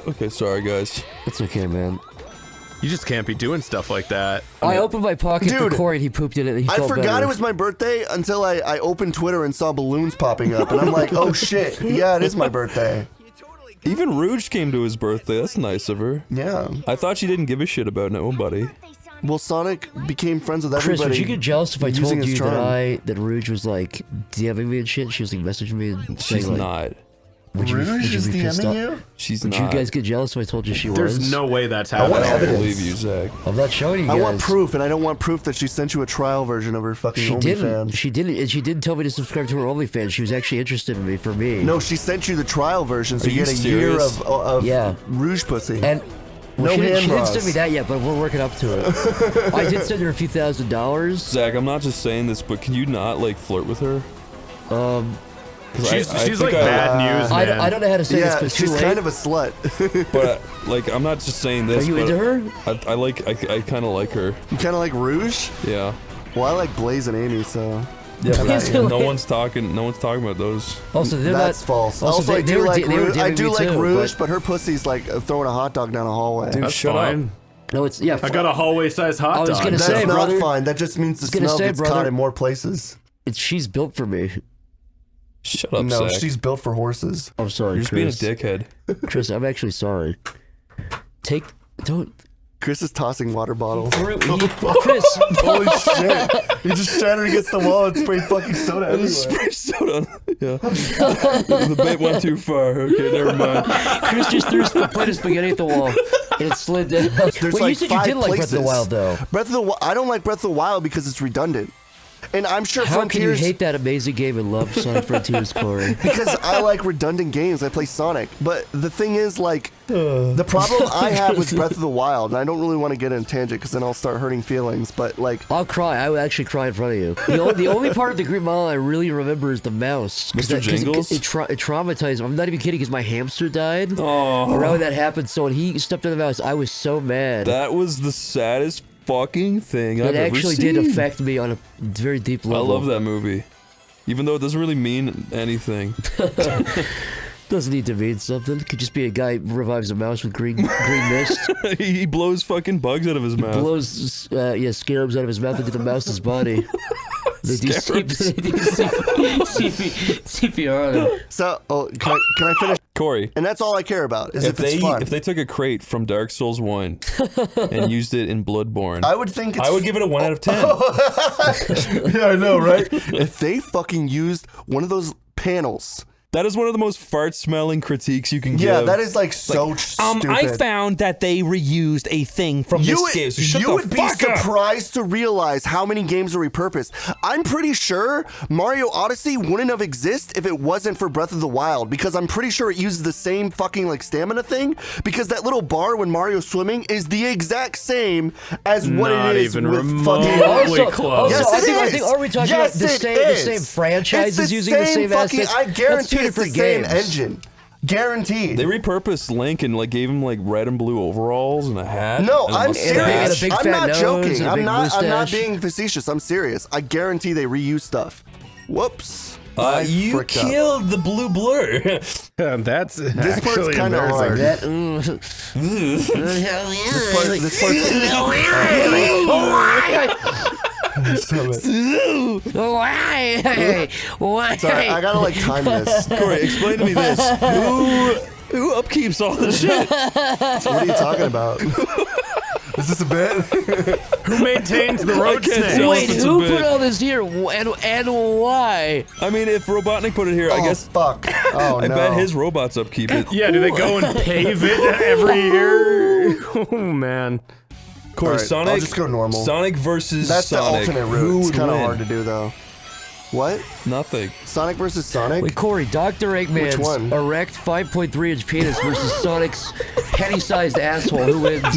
Okay, sorry guys. It's okay, man. You just can't be doing stuff like that. I opened my pocket for Cory and he pooped in it and he felt forgot better. it was my birthday until I opened Twitter and saw balloons popping up, and I'm like, oh shit, yeah, it is my birthday. Even Rouge came to his birthday. That's nice of her. Yeah. I thought she didn't give a shit about nobody. Well, Sonic became friends with Chris, everybody. would you get jealous if I told you charm. that Rouge was like DMing me and shit? She was like messaging me and saying She's like, not. Rouge is DMing you? She's would not. you guys get jealous if I told you she was? There's no way that's happening. want I don't evidence. believe you, Zach. I'm not showing you guys. I want proof, and I don't want proof that she sent you a trial version of her fucking She didn't. OnlyFans. She didn't. And she didn't tell me to subscribe to her OnlyFans. She was actually interested in me for me. No, she sent you the trial version, so Are you you get a serious? year of Yeah. Rouge pussy. And well, No she hand didn't bras. send me that yet, but we're working up to it. I did send her a few $1,000s. Zach, I'm not just saying this, but can you not like flirt with her? She's think like bad news, man. I don't know how to say yeah, this, but she's too kind late. of a slut. But like, I'm not just saying this. Are you but into her? I kind of like her. You kind of like Rouge? Yeah. Well, I like Blaze and Amy, so... Yeah, Yes, but like- no one's talking about those. Also, they're That's not, false. Also, Also, I they do were like they were Rouge. I DMing do me like too, Rouge, but her pussy's like throwing a hot dog down a hallway. Dude, That's shut fine. up. No, it's yeah. I got a hallway-sized hot I was dog. gonna That's say, not brother. fine. That just means the gonna smell say, gets brother. caught in more places. She's built for me. Shut up, No, Zach. she's built for horses. I'm sorry, You're just being a Chris. dickhead. Chris, I'm actually sorry. Don't. Chris is tossing water bottles. Chris. Holy shit! He just shattered against the wall and sprayed fucking soda everywhere. Spray soda. Yeah. The bait went too far. Okay, never mind. Chris just threw a plate of spaghetti at the wall, and it slid down. There's Wait, like you said you 5 did like Breath of places. the Wild, though. Breath of the Wild. I don't like Breath of the Wild because it's redundant. And I'm sure How can you Frontiers... hate that amazing game and love Sonic Frontiers, Cory? Because I like redundant games. I play Sonic. But the thing is, like, the problem I have with Breath of the Wild, and I don't really want to get in a tangent because then I'll start hurting feelings, but, like... I'll cry. I would actually cry in front of you. The only part of the Green Mile I really remember is the mouse. Mr. Jingles? It traumatized me. I'm not even kidding because my hamster died. Oh, Around when that happened, so when he stepped on the mouse, I was so mad. that was the saddest fucking thing I've It ever actually seen. did affect me on a very deep I level. love that movie. Even though it doesn't really mean anything. Doesn't need to mean something. Could just be a guy who revives a mouse with green mist. He blows fucking bugs out of his mouth. Blows scarabs out of his mouth into the mouse's body. They do Scarabs. CPR on him. So, can I finish? Corey, And that's all I care about, is if it's fun. if they took a crate from Dark Souls 1 and used it in Bloodborne, I would think it's... I would give it a 1 out of 10. Yeah, I know, right? If they fucking used one of those panels... That is one of the most fart-smelling critiques you can Yeah, give. that is like so stupid. I found that they reused a thing from this game. So shut you the would be fuck up. surprised to realize how many games are repurposed. I'm pretty sure Mario Odyssey wouldn't have existed if it wasn't for Breath of the Wild, because I'm pretty sure it uses the same fucking like stamina thing, because that little bar when Mario's swimming is the exact same as what Not it is even with remotely fucking... close. Yes, I it think is. are we talking Yes, about it the is. same franchises It's using the same fucking, assets? I guarantee That's two it's the different same games. engine. Guaranteed. They repurposed Link and like gave him like red and blue overalls and a hat. No, and a I'm mustache. serious. big I'm fat not nose joking. and a I'm big not mustache. being facetious. I'm serious. I guarantee they reuse stuff. Whoops. I You fricked up. killed the blue blur. That's This part's actually kind of hard. embarrassing. This part's Why? Why? Sorry, I gotta like time this. Corey, explain to me this. Who upkeeps all this shit? What are you talking about? Is this a bit? Who maintains the road can't snail? tell. Wait, It's a who bit. put all this here and why? I mean, if Robotnik put it here, I Oh, guess fuck. Oh, I no. bet his robots upkeep it. Yeah, do they go and pave it every year? Oh, man. Corey, All right, Sonic. I'll just go normal. Sonic versus That's Sonic. the alternate Who route. It's would kind of win? hard to do, though. What? Nothing. Sonic versus Sonic? Wait, Cory, Dr. Eggman's Which one? erect 5.3-inch penis versus Sonic's penny-sized asshole. Who wins? Not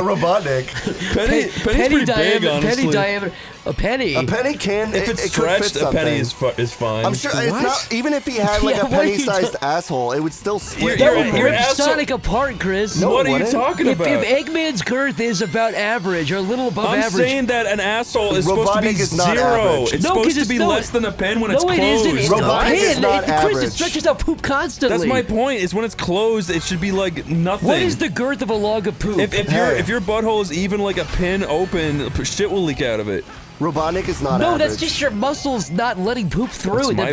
Robotnik. Penny's pretty big, honestly. penny diameter. A penny. A penny can. If it it's could fit stretched, a penny something. is fine. I'm sure it's What? not. Even if he had like Yeah, a what are you penny-sized asshole, it would still split. You're- That you're- would you're rip asshole- Sonic apart, Chris. No, What are you wouldn't. talking If about? Eggman's girth is about average, or a little above I'm average. saying that an asshole is supposed to be Robotnik is not 0 narrow. average. It's No, 'cause supposed to it's be no- less than a pen when it's No, it closed. isn't. It's Robotic is not Chris, average. it stretches out poop constantly. That's my point. Is when it's closed, it should be like nothing. What is the girth of a log of poop? If your butthole is even like a pin open, shit will leak out of it. Robotic is not No, average. that's just your muscles not letting poop through. That's my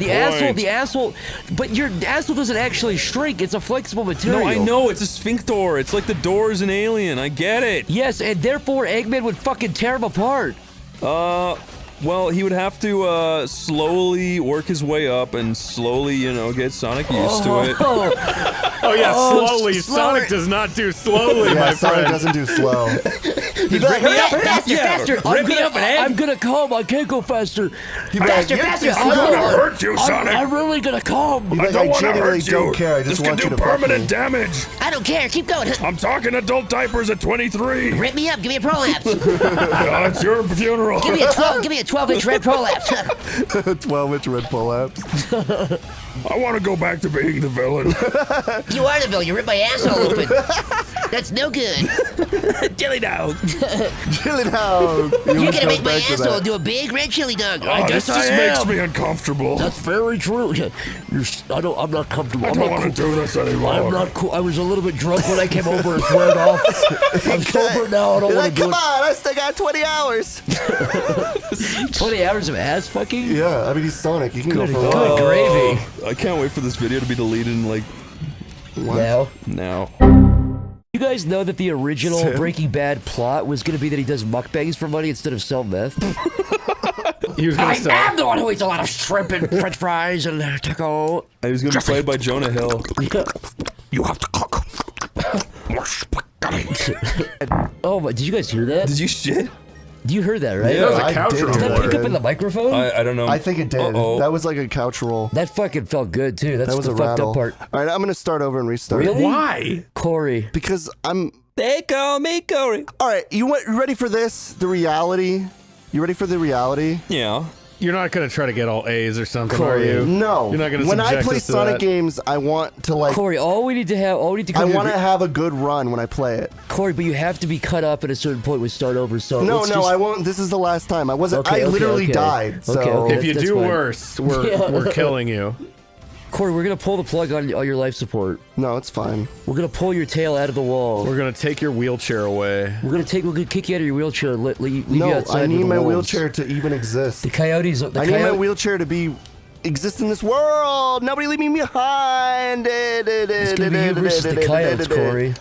The asshole, but your asshole doesn't actually shrink. It's a flexible material. No, I know it's a sphincter. It's like the doors in Alien. I get it. Yes, and therefore Eggman would fucking tear him apart. Well, he would have to slowly work his way up and slowly, you know, get Sonic used to it. Oh yeah, slowly. slower. Sonic does not do slowly, Yeah, my Sonic friend. doesn't do slow. He'd be like, faster, Yeah, faster. rip me up an egg. I'm gonna come. I can't go faster. He'd be like, Faster, "You're faster. too I'm slow." gonna hurt you, Sonic. I'm really gonna come. He'd be like, I genuinely don't care. I just want you to fuck me. damage. I don't care. Keep going. I'm talking adult diapers at 23. Rip me up. Give me a prolapse. It's your funeral. Give me a 12-inch red prolapse. 12-inch red pull-ups. I want to go back to being the villain. You are the villain. You ripped my asshole open. That's no good. Chili dog. Chili dog. You're gonna make my asshole do a big red chili dog. I guess I am. me uncomfortable. That's very true. I'm not comfortable. I'm not cool. do this anymore. I'm not cool. I was a little bit drunk when I came over and swear it off. I'm sober now. I don't You're want like, to do come on, I still got 20 hours. it. 20 hours of ass fucking? Yeah, I mean, he's Sonic. He can go for a Good while. gravy. I can't wait for this video to be deleted in like Now. now. You guys know that the original Sam? Breaking Bad plot was going to be that he does mukbangs for money instead of sell meth? He was gonna I say. am the one who eats a lot of shrimp and french fries and taco. He was gonna be played by Jonah Hill. You have to cook more spaghetti. Oh, my, did you guys hear that? Did you shit? You heard that, right? Yeah. That was a I couch did roll. Did that pick up in man. the microphone? I don't know. I think it did. Uh-oh. That was like a couch roll. That fucking felt good, too. That's That was the a fucked rattle. up part. All right, I'm going to start over and restart. Really? Why? Corey. Because I'm... They call me Cory. All right, you ready for this? The reality? You ready for the reality? Yeah. You're not gonna try to get all A's or something, Corey. are you? No. You're not gonna when I subject play us to Sonic that. games, I want to like... Corey, all we need to I come want to have a good run when I play it. Corey, but you have to be cut up at a certain point. We start over. So No, let's no, just- I won't. This is the last time. I wasn't... Okay, I okay, literally okay. died, so... Okay, okay. If you That's do fine. worse, we're killing you. Corey, we're gonna pull the plug on your life support. No, it's fine. We're gonna pull your tail out of the wall. We're gonna take your wheelchair away. We're gonna kick you out of your wheelchair and leave you No, outside. I with need the my wolves. wheelchair to even exist. The coyotes. I need my wheelchair to exist in this world. Nobody leave me behind. It's gonna be you versus the coyotes, Corey.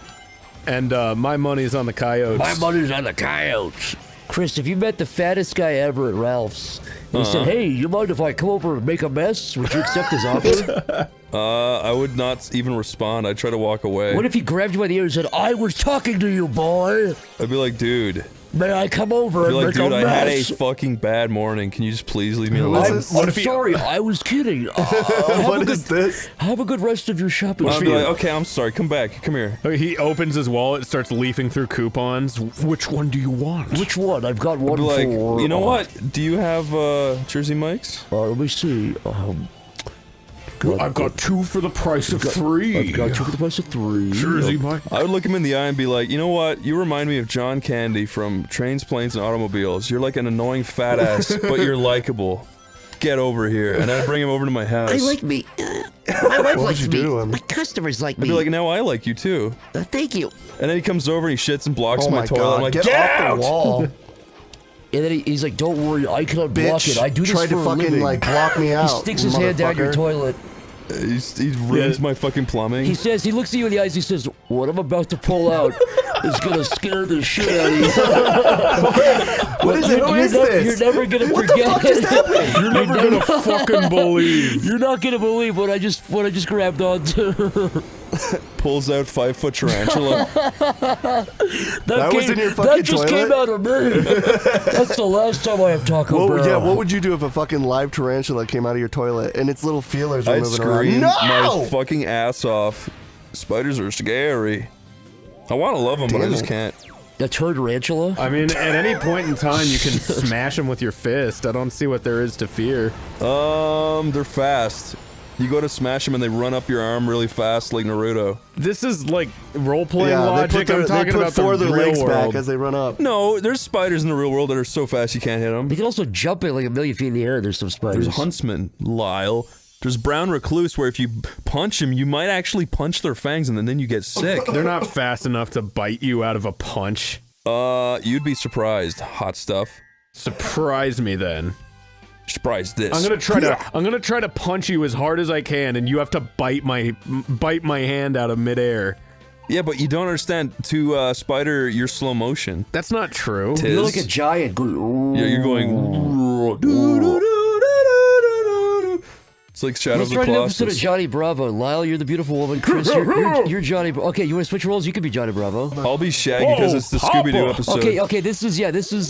And my money's on the coyotes. My money's on the coyotes. Chris, if you met the fattest guy ever at Ralph's, and he said, "Hey, you mind if I come over and make a mess? Would you accept his offer?" I would not even respond. I'd try to walk away. What if he grabbed you by the ear and said, "I was talking to you, boy. I'd be like, dude. May I come over I'd and be like, make dude, a I had a mess?" fucking bad morning. Can you just please leave me Who alone? is this? I'm sorry, I was kidding. What is this? Have a good rest of your shopping I'd be spree. like, okay, I'm sorry. Come back. Come here. He opens his wallet, starts leafing through coupons. Which one do you want? Which one? I've got I'd one be like, for... you know what? Do you have Jersey Mike's? Let me see. I've got two for the price of three. I've got two for the price of three. Jersey Mike. I would look him in the eye and be like, you know what? You remind me of John Candy from Trains, Planes, and Automobiles. You're like an annoying fat ass, but you're likable. Get over here. And I'd bring him over to my house. I like me. My wife What likes would you me. do to him? My customers like I'd me. be like, now I like you too. Thank you. And then he comes over and he shits and blocks Oh my my toilet. god, I'm like, get get off out! the wall. And then he's like, "Don't worry, I can unblock Bitch, it. I do this tried for to a fucking living." like block me out. He sticks his hand down your motherfucker. toilet. He ruins my fucking plumbing. He says, he looks at you in the eyes. He says, "What I'm about to pull out is gonna scare the shit out of you." What is it? Who is this? You're never gonna What forget. the fuck is happening? You're never gonna fucking believe. You're not gonna believe what I just grabbed onto. Pulls out 5-foot tarantula. That was in your fucking That just came toilet? out of me. That's the last time I have Taco Bell. Yeah, what would you do if a fucking live tarantula came out of your toilet and its little feelers were I'd moving scream around? my No! fucking ass off. Spiders are scary. I want to love them, but I Damn just it. can't. A tarantula? I mean, at any point in time, you can smash him with your fist. I don't see what there is to fear. They're fast. You go to smash them and they run up your arm really fast like Naruto. This is like role-playing Yeah, logic. I'm talking about the four of their real legs world. back as they run up. No, there's spiders in the real world that are so fast you can't hit them. They can also jump it like a million feet in the air. There's some spiders. There's huntsman, Lyle. There's brown recluse where if you punch him, you might actually punch their fangs and then you get sick. They're not fast enough to bite you out of a punch. You'd be surprised. Hot stuff. Surprise me then. Surprise this. I'm gonna try to punch you as hard as I can, and you have to bite my hand out of midair. Yeah, but you don't understand. To spider, you're slow motion. That's not true. Tis. You're like a giant. Yeah, you're going. It's like Shadow Let's of the try an Colossus. episode of Johnny Bravo. Lyle, you're the beautiful woman. Chris, you're Johnny. Okay, you want to switch roles? You could be Johnny Bravo. I'll be Shaggy because it's the Scooby-Doo episode. Okay. This is.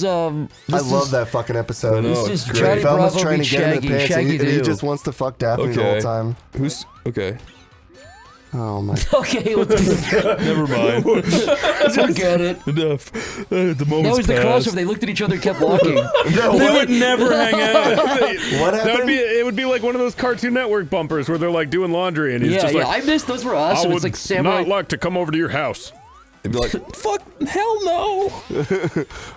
I love that fucking episode. know, This is it's Johnny Velma's Bravo trying meets to get in the Shaggy. pants, and Shaggy he do. just wants to fuck Daphne the whole time. Who's okay? Oh my. Okay, let's Never mind. forget it. Enough. The moment's That was the passed. crossover. They looked at each other and kept walking. They would never hang out. What happened? It would be like one of those Cartoon Network bumpers where they're like doing laundry, and he's Yeah, just yeah. like, I missed those were awesome. I It's would like samurai. not like to come over to your house. They'd be like, fuck, hell no.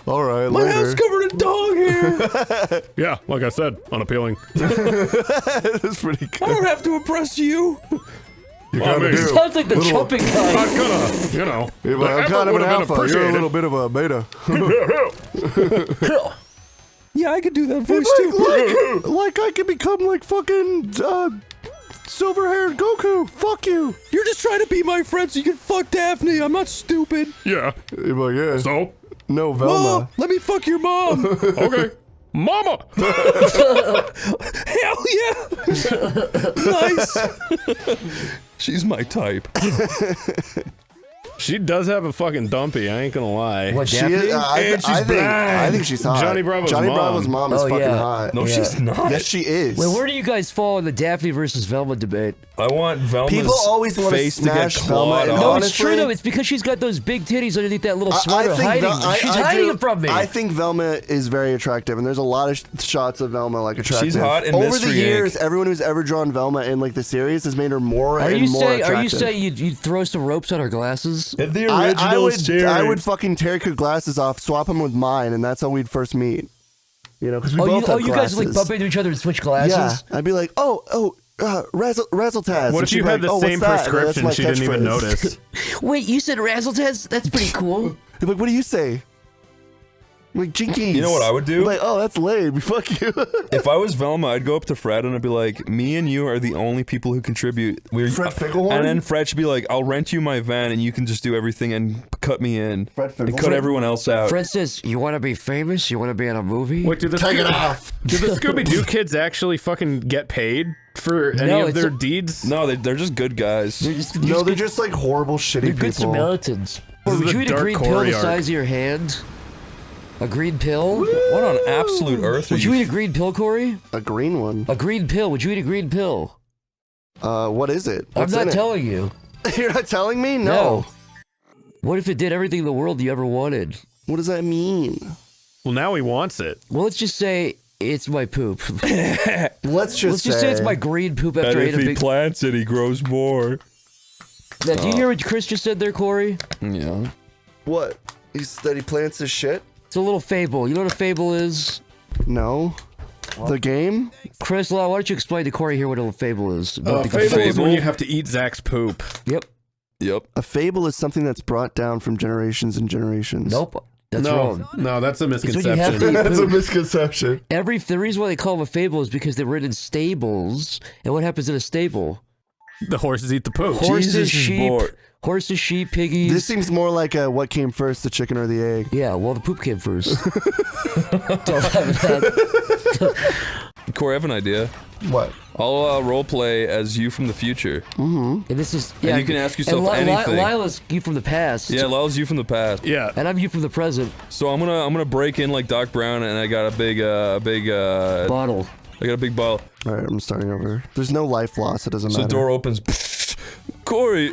All right, My later. house covered in dog hair. Yeah, like I said, unappealing. That's pretty I good. don't have to impress you. You Well, I kinda mean- do. Sounds like the Little- jumping guy. Not gonna, you know. Yeah, the but I'm effort kind of would an have been alpha. You're a appreciated. little bit of a beta. Yeah, I could do that voice too. Like I could become like fucking silver-haired Goku. Fuck you. You're just trying to be my friend so you can fuck Daphne. I'm not stupid. Yeah. You're like, yeah. So, No, Velma. Mom, let me fuck your mom. okay. Mama! Hell yeah. Nice. She's my type. She does have a fucking dumpy, I ain't gonna lie. What, She Daphne? is, And she's I blind. think she's hot. Johnny Bravo's mom is Oh, fucking yeah. hot. No, Yeah. she's not. Yes, she is. Wait, where do you guys fall in the Daphne versus Velma debate? I want Velma's People always wanna face to get smash Velma clawed and off. No, honestly, it's true though. It's because she's got those big titties underneath that little sweater hiding. She's hiding it from me. I think Velma is very attractive, and there's a lot of shots of Velma like attractive. She's hot in Over Mystery the years, Inc. everyone who's ever drawn Velma in like the series has made her more are and you more saying? attractive. Are you saying you'd throw some ropes on her glasses? If the I original would fucking tear her glasses off, swap them with mine, and that's how we'd first meet. You know, because we Oh, both have you guys glasses. like bump into each other and switch glasses? Yeah, I'd be like, Razzle-Taz. What And if she'd you be had like, the "Oh, same what's that?" And that's prescription my she didn't even catchphrase. notice? Wait, you said Razzle-Taz? That's pretty cool. You're like, what do you say? I'm like, Jinkies. You know what I would do? I'm like, oh, that's lame. Fuck you. If I was Velma, I'd go up to Fred and I'd be like, me and you are the only people who contribute. Fred Ficklehorn? And then Fred should be like, I'll rent you my van and you can just do everything and cut me in. Fred And Ficklehorn? cut everyone else out. Fred says, "You want to be famous? You want to be in a movie?" Wait, do the Take it off. Scooby-Doo kids actually fucking get paid for any No, of it's their a- deeds? No, they're just good guys. No, they're just like horrible, shitty They're good people. Samaritans. This is Would the you eat a Dark green pill Cory the arc. size of your hand? A green pill? What on absolute earth are Would you eat a green pill, Corey? A green one. A green pill. Would you eat a green pill? What is it? I'm What's not in it? telling you. You're not telling me? No. What if it did everything in the world you ever wanted? What does that mean? Well, now he wants it. Well, let's just say it's my poop. Let's just say it's my green poop after I ate a big... plants it, he grows more. Now, do you hear what Chris just said there, Corey? Yeah. What? That he plants his shit? It's a little fable. You know what a fable is? No. The game? Chris, why don't you explain to Corey here what a fable is? About the- Fable is when Fable? you have to eat Zach's poop. Yep. Yep. A fable is something that's brought down from generations and generations. Nope. That's no, wrong. no, that's a when you have misconception. to- That's a misconception. The reason why they call them a fable is because they were in stables. And what happens in a stable? The horses eat the poop. Horses, Jesus is sheep, bored. piggies. This seems more like a what came first, the chicken or the egg. Yeah, well, the poop came first. Don't have that. Corey, I have an idea. What? I'll role play as you from the future. And this is yeah. you can ask yourself and anything. Lyle is you from the past. Yeah, Lyle's you from the past. Yeah. And I'm you from the present. So I'm gonna break in like Doc Brown, and I got a big Bottle. I got a big bottle. All right, I'm starting over. There's no life loss. It doesn't So the matter. door opens. Corey,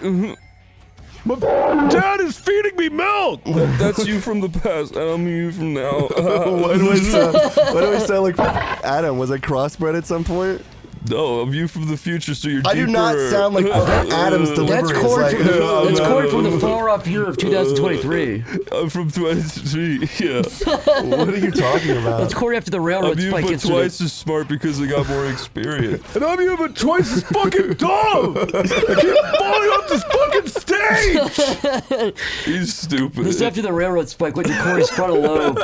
Dad is feeding me milk! that's you from the past, and I'm you from now. Why do I sound like Adam? Was I crossbred at some point? No, a view from the future, so you're I do not sound like Adam's delivery. That's is Cory like, that's Cory from the far off year of 2023. I'm from 23, yeah. what are you talking about? That's Cory after the railroad I'm you, spike but incident. twice as smart because I got more experience. And I'm you, but twice as fucking dumb. I keep falling off this fucking stage. He's stupid. This is after the railroad spike went to Cory's frontal lobe.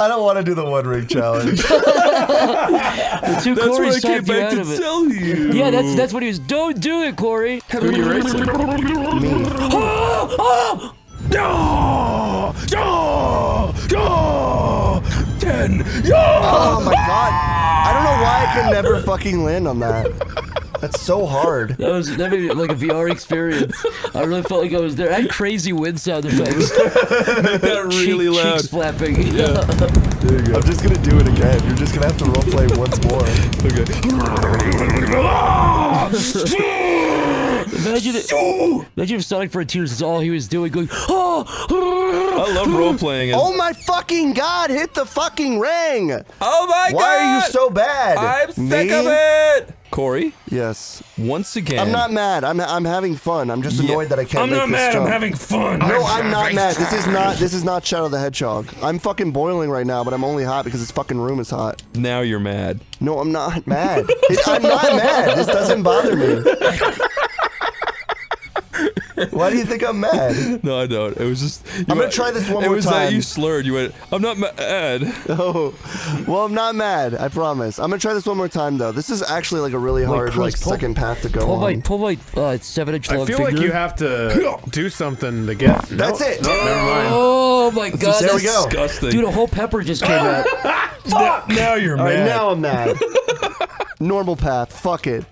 I don't want to do the one ring challenge. The two That's what Corys I came talked you back out to of it. tell you. Yeah, that's what he was. Don't do it, Cory. Who are you racing? Yo! Yo! Yo! 10! Yo! Oh my god. I don't know why I can never fucking land on that. That's so hard. That made it like a VR experience. I really felt like I was there. I had crazy wind sound effects. Make that really Cheek loud. slapping. Yeah. There you go. I'm just gonna do it again. You're just gonna have to roleplay once more. Imagine if Sonic Frontiers is all he was doing, going, oh! I love role playing. Oh my fucking god, hit the fucking ring! Oh my god! Why are you so bad? I'm sick Me? of it! Cory, Yes. once again. I'm not mad. I'm having fun. I'm just annoyed that I can't make this jump. fun. No, I'm not mad. This is not Shadow the Hedgehog. I'm fucking boiling right now, but I'm only hot because this fucking room is hot. Now you're mad. No, I'm not mad. I'm not mad. This doesn't bother me. Why do you think I'm mad? No, I don't. It was just. I'm gonna try this one more It was that time. you slurred. You went, I'm not mad. Oh, well, I'm not mad. I promise. I'm gonna try this one more time though. This is actually like a really hard Chris, like second path to go on. Pull my 7-inch long I feel finger. like you have to do something to get. That's it. Never mind. Oh my god, There we go. Disgusting. Dude, a whole pepper just came out. Now you're All right, mad. now I'm mad. Normal path. Fuck it.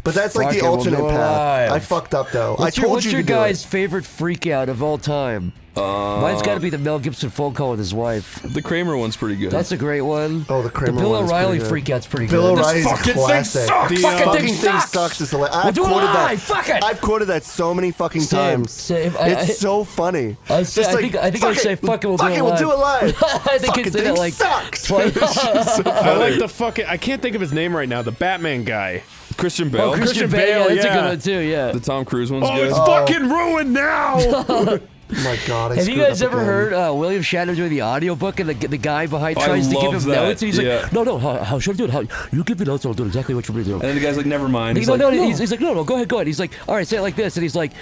But that's like Fuck the it, we'll alternate go path. live. I fucked up though. What's I told what's you your to do guy's it. favorite freak out of all time? Mine's got to be the Mel Gibson phone call with his wife. The Kramer one's pretty good. That's a great one. Oh, the Kramer The Bill one is O'Reilly pretty freak good. out's pretty Bill good. O'Reilly's a fucking thing classic. sucks. The Fucking fucking thing thing sucks. sucks. Is hilarious. We'll I've do it quoted live. that. Fuck it. I've quoted that so many fucking Same, times. same. It's so funny. I Just think like, I say fuck it, we'll do it we'll do it live. I think Fucking it's that thing like sucks. I like the fucking. I can't think of his name right now. The Batman guy. Christian Bale. Christian Bale, Bale. That's a yeah. good one too. Yeah. The Tom Cruise one's Oh, good. it's fucking ruined now. Oh my god, I Have you screwed guys up ever again. heard William Shatner doing the audiobook and the guy behind I tries to give love him that, notes and he's yeah. like, no, how should I do it? How, you give me notes, I'll do exactly what you're going to do. And then the guy's like, never mind. He's No, like, no, he's like, no, go ahead. He's like, all right, say it like this. And he's like,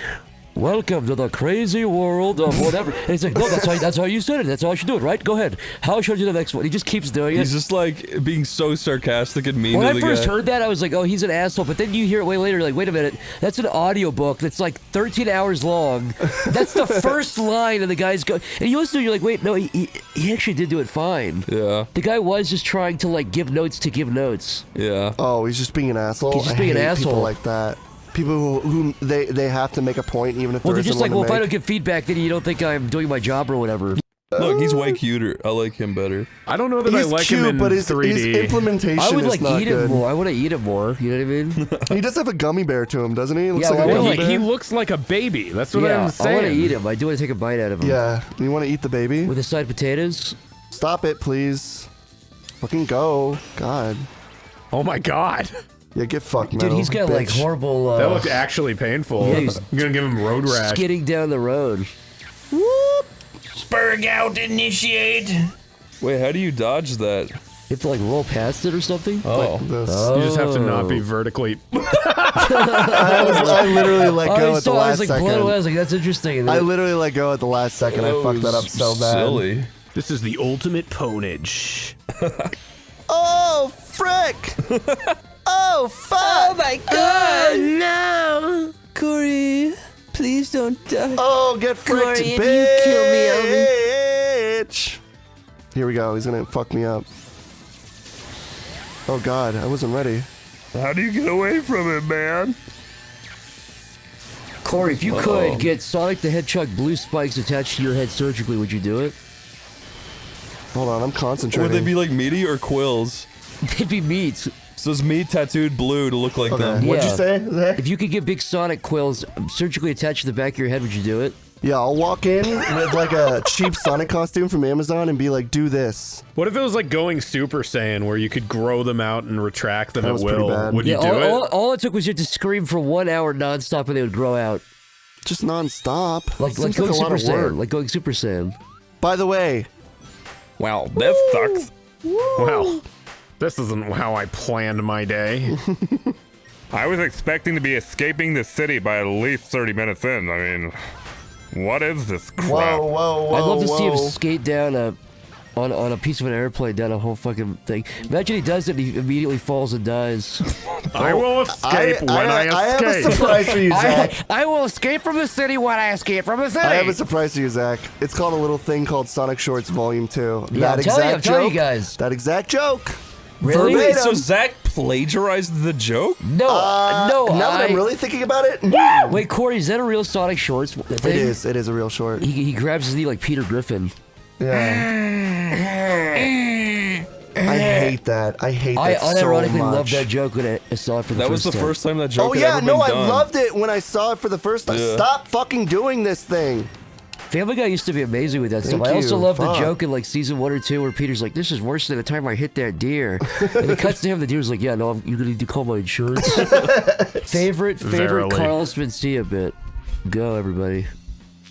welcome to the crazy world of whatever. And he's like, no, that's how you said it. That's how I should do it, right? Go ahead. How should I do the next one? He just keeps doing it. He's just like being so sarcastic and mean When to I the first guy. heard that, I was like, oh, he's an asshole. But then you hear it way later, like, wait a minute, that's an audiobook that's like 13 hours long. That's the first line, and the guy's going, and you listen to it, you're like, wait, no, he actually did do it fine. Yeah, The guy was just trying to like give notes to give notes. yeah. Oh, he's just being an asshole. He's just I being an hate asshole. People like that. People who they have to make a point even if Well, there they're isn't just like, one well, to if I make. don't give feedback, then you don't think I'm doing my job or whatever. Look, he's way cuter. I like him better. I don't know that He's I like cute, him in but his 3D. implementation I would is like not eat good. him more. I want to eat him more. You know what I mean? He does have a gummy bear to him, doesn't he? Looks Yeah, like well, a gummy he- bear. He looks like a baby. That's what yeah, I'm I saying. want to eat him. I do want to take a bite out of him. Yeah, you want to eat the baby? With a side of potatoes. Stop it, please. Fucking go. God. Oh my god. Yeah, get fucked, Dude, Metal, he's got like bitch. horrible. That looked actually painful. Yeah, he's I'm gonna give him road rash. skidding down the road. Spurg out, initiate. Wait, how do you dodge that? You have to like roll past it or something. Oh, This. You just have to not Oh. be vertically. I literally let go at the I last was like, second. blown away. I was like, that's interesting. And I then- literally let go at the last second. I fucked that up so bad. Silly. This is the ultimate ponage. Oh, frick! Oh, fuck! Oh my god, no. Cory, please don't die. Oh, get fricked, Cory, if bitch! you kill me, Here we go. He's gonna fuck me up. Oh god, I wasn't ready. How do you get away from it, man? Cory, if you could get Sonic the Hedgehog blue spikes attached to your head surgically, would you do it? Hold on, I'm concentrating. Would they be like meaty or quills? They'd be meat. So it's me tattooed blue to look like Okay. them. What'd you Yeah. say? Zach? If you could get big Sonic quills surgically attached to the back of your head, would you do it? Yeah, I'll walk in with like a cheap Sonic costume from Amazon and be like, do this. What if it was like going Super Saiyan, where you could grow them out and retract them That at was pretty will? bad. Would you do it? All it took was you to scream for 1 hour nonstop and they would grow out. Just nonstop. Like Seems going a lot Super of work. Saiyan. Like going Super Saiyan. By the way, Wow, that sucks. Well, this isn't how I planned my day. I was expecting to be escaping the city by at least 30 minutes in. I mean, what is this crap? whoa. I'd love to see him skate down on a piece of an airplane down a whole fucking thing. Imagine he does it and he immediately falls and dies. I will escape when I I have a escape. surprise for you, Zach. I will escape from the city when I escape from the city. I have a surprise for you, Zach. It's called a little thing called Sonic Shorts Volume 2. Yeah, I'm telling you guys. That exact joke. Really? Wait, Verbatim. so Zach plagiarized the joke? No, Now that I'm really thinking about it, Wait, Corey, is that a real Sonic Shorts thing? it is. It is a real short. He grabs his knee like Peter Griffin. Yeah. I hate that. I hate that so unironically much. loved that joke when I saw it for the That first was the time. first time that joke Oh had yeah, ever no, been I done. loved it when I saw it for the first time. Yeah. Stop fucking doing this thing. Family Guy used to be amazing with that Thank stuff. I also you. loved the Fuck. joke in like season 1 or 2 where Peter's like, "This is worse than the time I hit that deer," and it cuts to him. The deer's like, "Yeah, no, you're gonna need to call my insurance." favorite Verily. Carlos Mencia bit. Go everybody.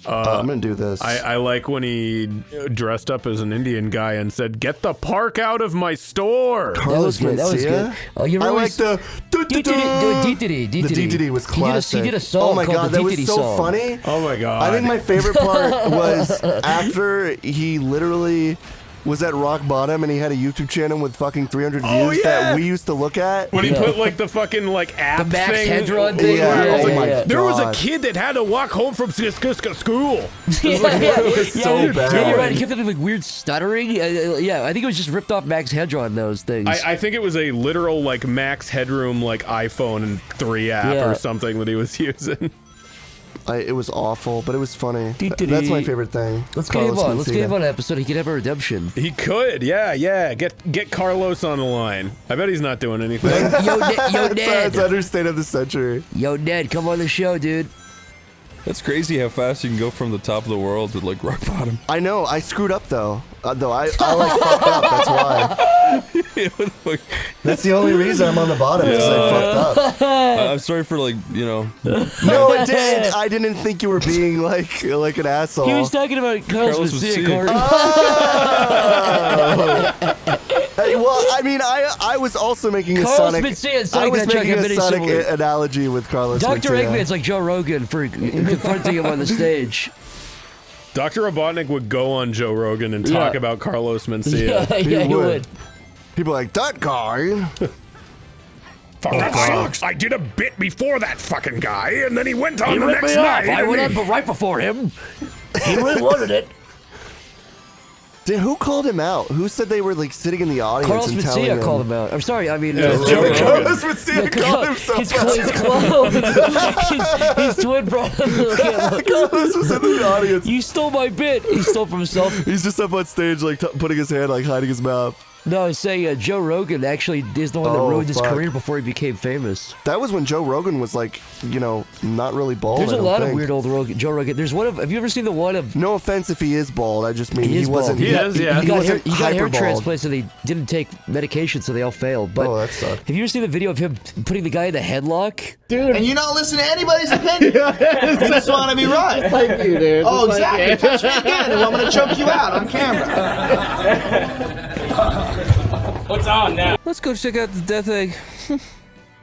I'm gonna do this. I like when he dressed up as an Indian guy and said, "Get the park out of my store." That was good. That was good. Oh, you I remember like the Dee-dee-dee. The DTD was classic. He did a song oh my called god, the that was DTD so song. funny. Oh my god! I think my favorite part was after he literally was at rock bottom and he had a YouTube channel with fucking 300 views Oh, yeah. that we used to look at. when he put like the fucking like app The Max thing. Hedron thing? Yeah, I was oh like, my there was a God. kid that had to walk home from school. It was so bad. Yeah, you're right. He kept having like weird stuttering. Yeah, I think it was just ripped off Max Hedron. Those things. I think it was a literal like Max Headroom like iPhone 3 app Yeah. or something that he was using. It was awful, but it was funny. DTD. That's my favorite thing. Let's get him Carlos on. Let's get Mencia. him on an episode. He could have a redemption. He could, yeah. Get Carlos on the line. I bet he's not doing anything. Yo, That's Ned. understatement of the century. Yo, Ned, come on the show, dude. That's crazy how fast you can go from the top of the world to like rock bottom. I know. I screwed up though. I like fucked up. That's why. That's the only reason I'm on the bottom. Because I fucked up. I'm sorry for like, you know. No, it did. I didn't think you were being like an asshole. He was talking about Carlos Carlos Mencia, Mencia. Corey. Hey, well, I mean, I was also making a Carlos Sonic. Mencia and I Sonic was the Hedgehog making have a many Sonic similar- analogy with Carlos. Dr. Mencia. Eggman's like Joe Rogan for confronting him on the stage. Dr. Robotnik would go on Joe Rogan and talk about Carlos Mencia. Yeah, he would. People are like that guy. I did a bit before that fucking guy, and then he went on the ripped next me off. night. I and went he- on but right before him. He really wanted it. Who called him out? Who said they were like sitting in the audience Carlos and telling Mencia him? called him out. I'm sorry, I mean... Joe Rogan. Carlos Mencia called himself His out. his twin brother. Carlos was in the audience. You stole my bit. He stole from himself. He's just up on stage, like putting his hand, like hiding his mouth. No, I was saying Joe Rogan actually is the one that Oh, ruined his fuck. career before he became famous. That was when Joe Rogan was like, not really bald. There's I a don't lot of think. weird old Joe Rogan. There's one of. Have you ever seen the one of? No offense if he is bald. I just mean He he is wasn't. bald. He is, yeah. He got hair, wasn't he got hair hyper-bald. transplants and they didn't take medication, so they all failed. But Oh, that sucked. have you ever seen the video of him putting the guy in the headlock? And you don't listen to anybody's opinion. You just want to be right. Thank you, dude. Oh, exactly. Touch me again, and I'm going to choke you out on camera. Let's go check out the Death Egg.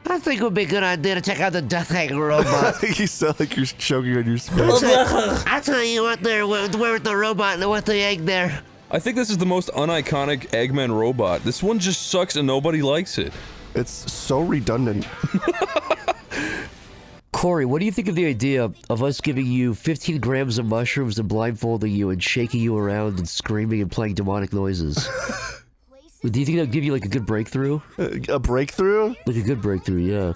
I think it would be a good idea to check out the Death Egg robot. You sound like you're choking on your spit. I'll tell you what, there with the robot and with the egg there. I think this is the most uniconic Eggman robot. This one just sucks and nobody likes it. It's so redundant. Corey, what do you think of the idea of us giving you 15 grams of mushrooms and blindfolding you and shaking you around and screaming and playing demonic noises? Do you think that'll give you like a good breakthrough? A breakthrough? Like a good breakthrough, yeah.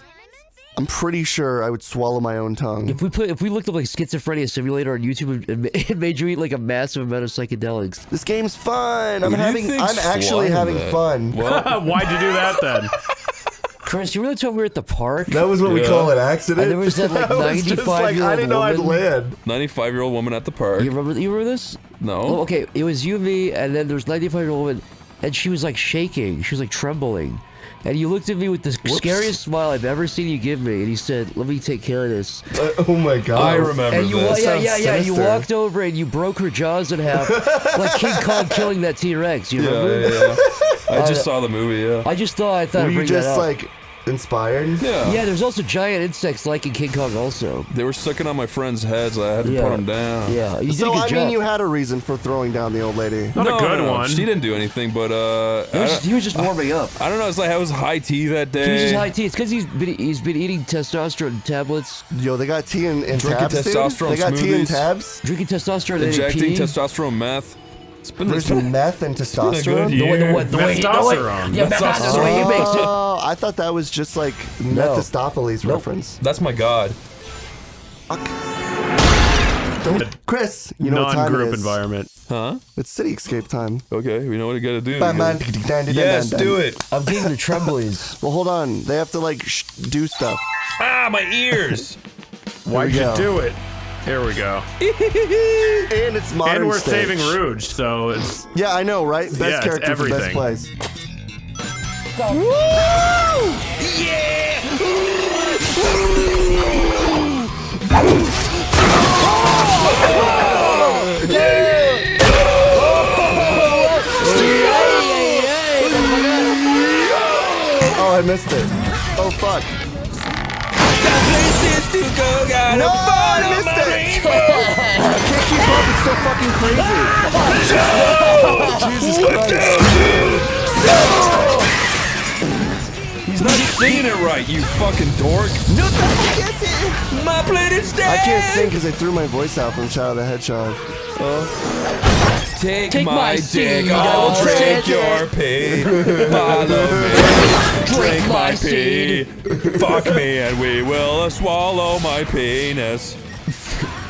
I'm pretty sure I would swallow my own tongue. If we looked up like schizophrenia simulator on YouTube and it made you eat like a massive amount of psychedelics. This game's fun. I'm Who do you think's actually flying having that? fun. Well, Why'd you do that then? Chris, you remember the time we were at the park? That was what we call an accident. And there was that like I was just 95-year-old I didn't know I'd woman. land. 95-year-old woman at the park. You remember this? No. Oh, okay, it was you and me, and then there was 95-year-old woman, and she was like shaking. She was like trembling. And you looked at me with the scariest smile I've ever seen you give me, and you said, "Let me take care of this." Oh my god! I remember And you, this. yeah. You walked over and you broke her jaws in half, like King Kong killing that T-Rex. You remember? Yeah. I just saw the movie. Yeah. I thought Were I'd you bring just that up. like inspired? Yeah, there's also giant insects like in King Kong also. They were sucking on my friends' heads. I had to Yeah. put them down. Yeah, you did So a good I job. mean, you had a reason for throwing down the old lady. Not a good No, one. She didn't do anything, but He was just warming up. I don't know. It's like I was high tea that day. He was just high tea. It's because he's been eating testosterone tablets, Yo, they got tea and Drinking tabs, dude? testosterone They got tea and smoothies. tabs? drinking testosterone, and Injecting pee. testosterone meth. It's been There's meth and good testosterone? year. The way Testosterone. yeah, that's the way he makes it. Oh, I thought that was just like Mephistopheles reference. That's my god. Chris, you know what time it Non-group is. environment. Huh? It's City Escape time. Okay, we know what you gotta do. Bam, Yes, bam, do it. I'm getting the tremblies. Well, hold on. They have to like do stuff. Ah, my ears. Why'd we you go. do it? Here we go. And it's modern And we're stage. saving Rouge, so it's Yeah, I know, right? Best Yeah, it's character for best everything. place. Oh, I missed it. Oh, fuck. No, I missed it. I can't keep up. It's so fucking crazy. Jesus Christ. He's not singing it right, you fucking dork. No, I can't sing. My plate is dead. I can't sing because I threw my voice out from Shadow the Hedgehog. Take my dick, seed, I'll I'll drink take your pee. Follow me, drink my pee. Fuck me and we will swallow my penis.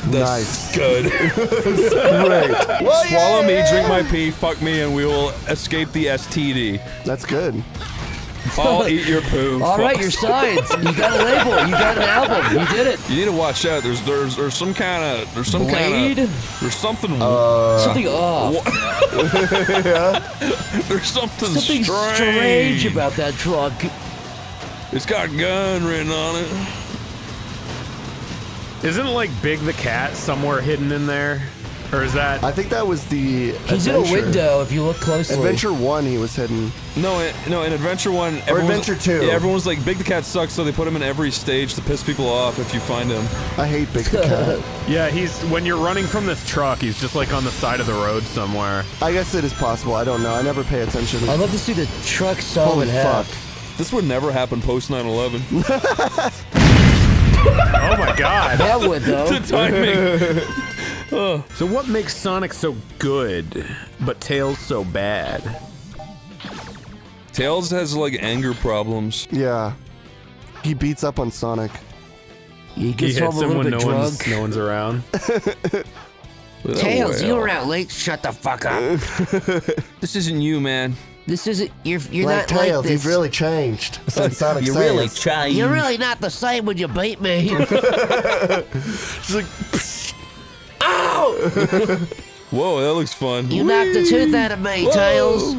That's Nice. good. Great. Well, Swallow me, yeah. drink my pee, fuck me, and we will escape the STD. That's good. I'll eat your poo. All right, fuck. your signs. You got a label. You got an album. You did it. You need to watch out. There's some kind of there's Blade? there's something Something off. there's something Something strange about that truck. It's got gun written on it. Isn't like Big the Cat somewhere hidden in there? Or is that I think that was the He's in a Adventure. window if you look closely. Adventure 1, he was hidden. No, in Adventure 1, Or everyone's- Adventure 2. Yeah, everyone's like, Big the Cat sucks, so they put him in every stage to piss people off if you find him. I hate Big the Cat. Yeah, he's when you're running from this truck, he's just like on the side of the road somewhere. I guess it is possible. I don't know. I never pay attention. I'd love to see the truck saw Holy in half. fuck. This would never happen post 9/11. Oh my god. That would though. The timing. So what makes Sonic so good, but Tails so bad? Tails has like anger problems. Yeah. He beats up on Sonic. He He gets home hits a him little when bit drunk. no one's around. Tails, you Well, were out late. Shut the fuck up. This isn't you, man. This isn't. You're Like not Tails, like you've this. really changed since Sonic Saiyans. changed. You're really not the same when you beat me. She's like, Whoa, that looks fun. You knocked the tooth out of me, Tails.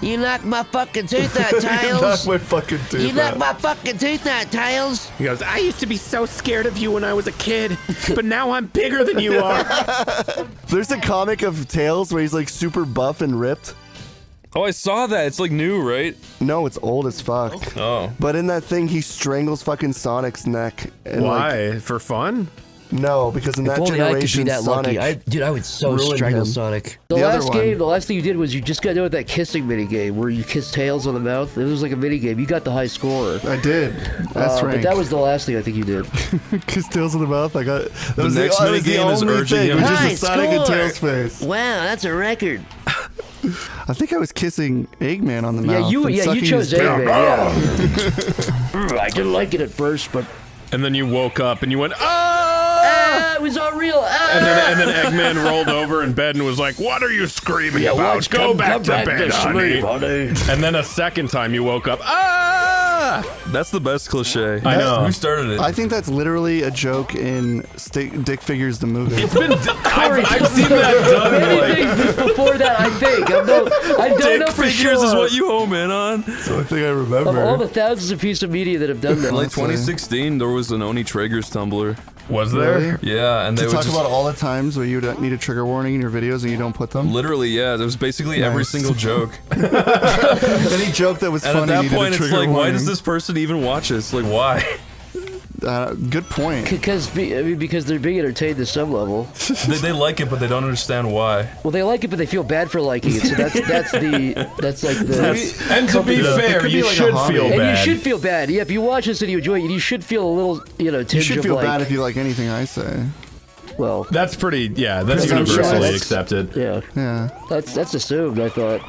You knocked my fucking tooth out, knock Tails. my fucking You tooth knocked out. my fucking tooth out, Tails. He goes, I used to be so scared of you when I was a kid, but now I'm bigger than you are. There's a comic of Tails where he's like super buff and ripped. Oh, I saw that. It's like new, right? No, it's old as fuck. Oh. But in that thing, he strangles fucking Sonic's neck. And Like, Why? For fun? no, because in that If only I could be generation, that Sonic. lucky. Dude, I would so ruined strangle him. Sonic. The other one. The last thing you did was you just got done with that kissing mini game where you kiss Tails on the mouth. It was like a mini game. You got the high score. I did. That's right. But that was the last thing I think you did. Kiss Tails in the mouth. I got. That The was next that was the minigame is only urging thing. him It was High just a Sonic and score. Tails face. Wow, that's a record. I think I was kissing Eggman on the Yeah, mouth. and you sucking chose his dick. Eggman. Yeah. I didn't like it at first, but And then you woke up and you went, ah! it was all real. And then Eggman rolled over in bed and was like, what are you screaming about? Go back to bed, honey. honey. And then a second time you woke up, ah! That's the best cliche. I know. Who started it? I think that's literally a joke in Dick Figures the movie. It's been. I've seen that done. Many things before that, I think. I don't know for Figures sure. is what you home in on. That's the only thing I Of remember. all the thousands of pieces of media that have done that. Like 2016, there was an Oni Traegers Tumblr. Was there? Really? Yeah, and they To would talk just about all the times where you would need a trigger warning in your videos and you don't put them. literally, yeah, there was basically every Nice. single joke. Any joke that was And funny at that needed point, a it's trigger like, warning. why does this person even watch this? Like, why? Good point. Because they're being entertained to some level. they like it, but they don't understand why. Well, they like it, but they feel bad for liking it. So that's like the. And to be fair, could be you like a should hobby. feel And bad. you should feel bad. Yeah, if you watch this and you enjoy it, you should feel a little, tinge You should of feel like, bad if you like anything I say. well, That's pretty. Yeah, that's Because I'm sure universally that's- accepted. yeah, Yeah. that's assumed. I thought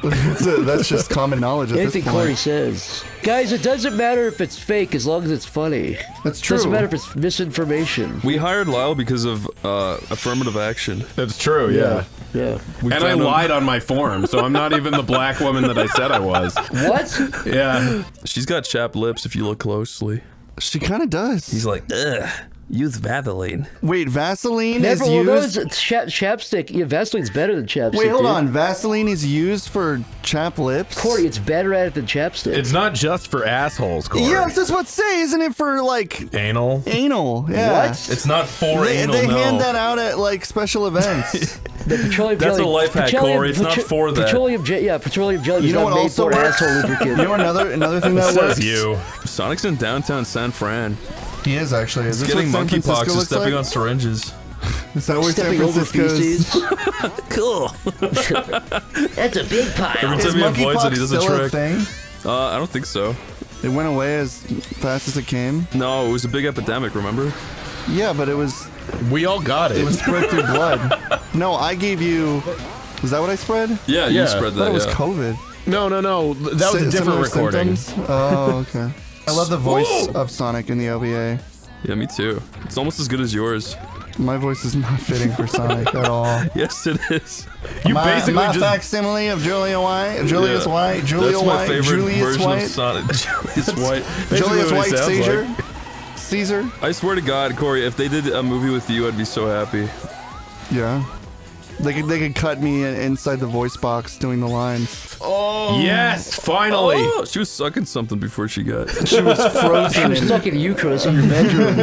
That's just common knowledge at anything this Cory point. says, guys, it doesn't matter if it's fake as long as it's funny. That's It true. doesn't matter if it's misinformation. We hired Lyle because of affirmative action. That's true. Yeah. Yeah. We And I found him- lied on my form, so I'm not even the black woman that I said I was. What? Yeah. She's got chapped lips if you look closely. She kind of does. He's like, ugh, use Vaseline. Wait, Vaseline Never. is Well, used. those chapstick. Yeah, Vaseline's better than chapstick. Wait, hold dude. on. Vaseline is used for chapped lips. Cory, it's better at it than chapstick. It's not just for assholes, Cory. Yeah, that's just what say, isn't it? For like Anal. anal. Yeah. What? It's not for They anal, no. hand that out at like special events. The petroleum That's jelly. a life hack, Cory. It's not for that. Petroleum jelly You is know not what made also for works? asshole lubricant. You know another thing that works. Says you. Sonic's in downtown San Fran. He is actually. Is He's this getting what San monkeypox Francisco and looks stepping like? on syringes. Is that where San Stepping over Francisco's? feces. Cool. That's a big pile. Every Is time he avoids it, monkeypox he does a still a trick. thing? I don't think so. It went away as fast as it came. No, it was a big epidemic, remember? Yeah, but it was We all got it. spread through blood. No, I gave you. Was that what I spread? Yeah, Yeah. you spread I thought that, it was yeah. COVID. No. That was a different Similar recording. symptoms? Oh, okay. I love the voice of Sonic in the OVA. Yeah, me too. It's almost as good as yours. My voice is not fitting for Sonic at all. Yes, it is. You my, basically my just. facsimile of Julia White, Julius Yeah. White, Julia That's my White, favorite Julius version White, of Sonic. Julius White. Julius what he White, sounds Caesar, like. Caesar. I swear to God, Cory, if they did a movie with you, I'd be so happy. Yeah, they could cut me inside the voice box doing the lines. Yes, finally. Oh, she was sucking something before she got. She was She frozen. was stuck in Eucharist in your bedroom.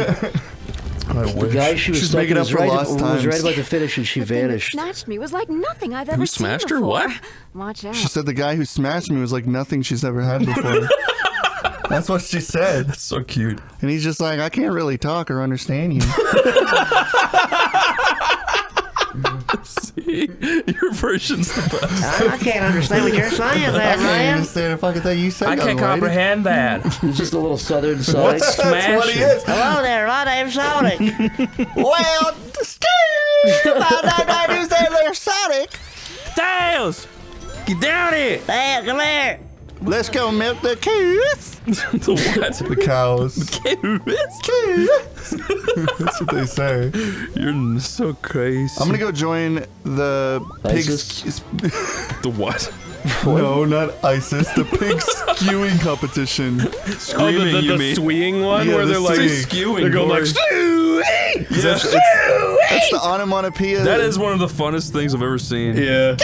I The guy she was She's stuck making in up was for right, lost was times. right about to finish and she The thing that vanished. snatched me was like nothing I've ever Who seen smashed her? before. What? Watch out. She said the guy who smashed me was like nothing she's ever had before. That's what she said. So cute. And he's just like, I can't really talk or understand you. See? Your version's the best. I can't understand what you're saying I there, can't man. understand a fucking thing you said. young lady. that. He's just a little southern Sonic. That's what he is. Hello there, my name's Sonic. Well, Steve, I do say they're Sonic. Styles! Get down here! Dad, come here. Let's go milk the cows. The what? The cows. That's what they say. You're so crazy. I'm gonna go join the ISIS? pigs. The what? No, not ISIS. The pig skewing competition. Screaming, the you mean? sweeing one Yeah, where the they're like skewing, they're going like Cory. That's the onomatopoeia. That is one of the funnest things I've ever seen. yeah.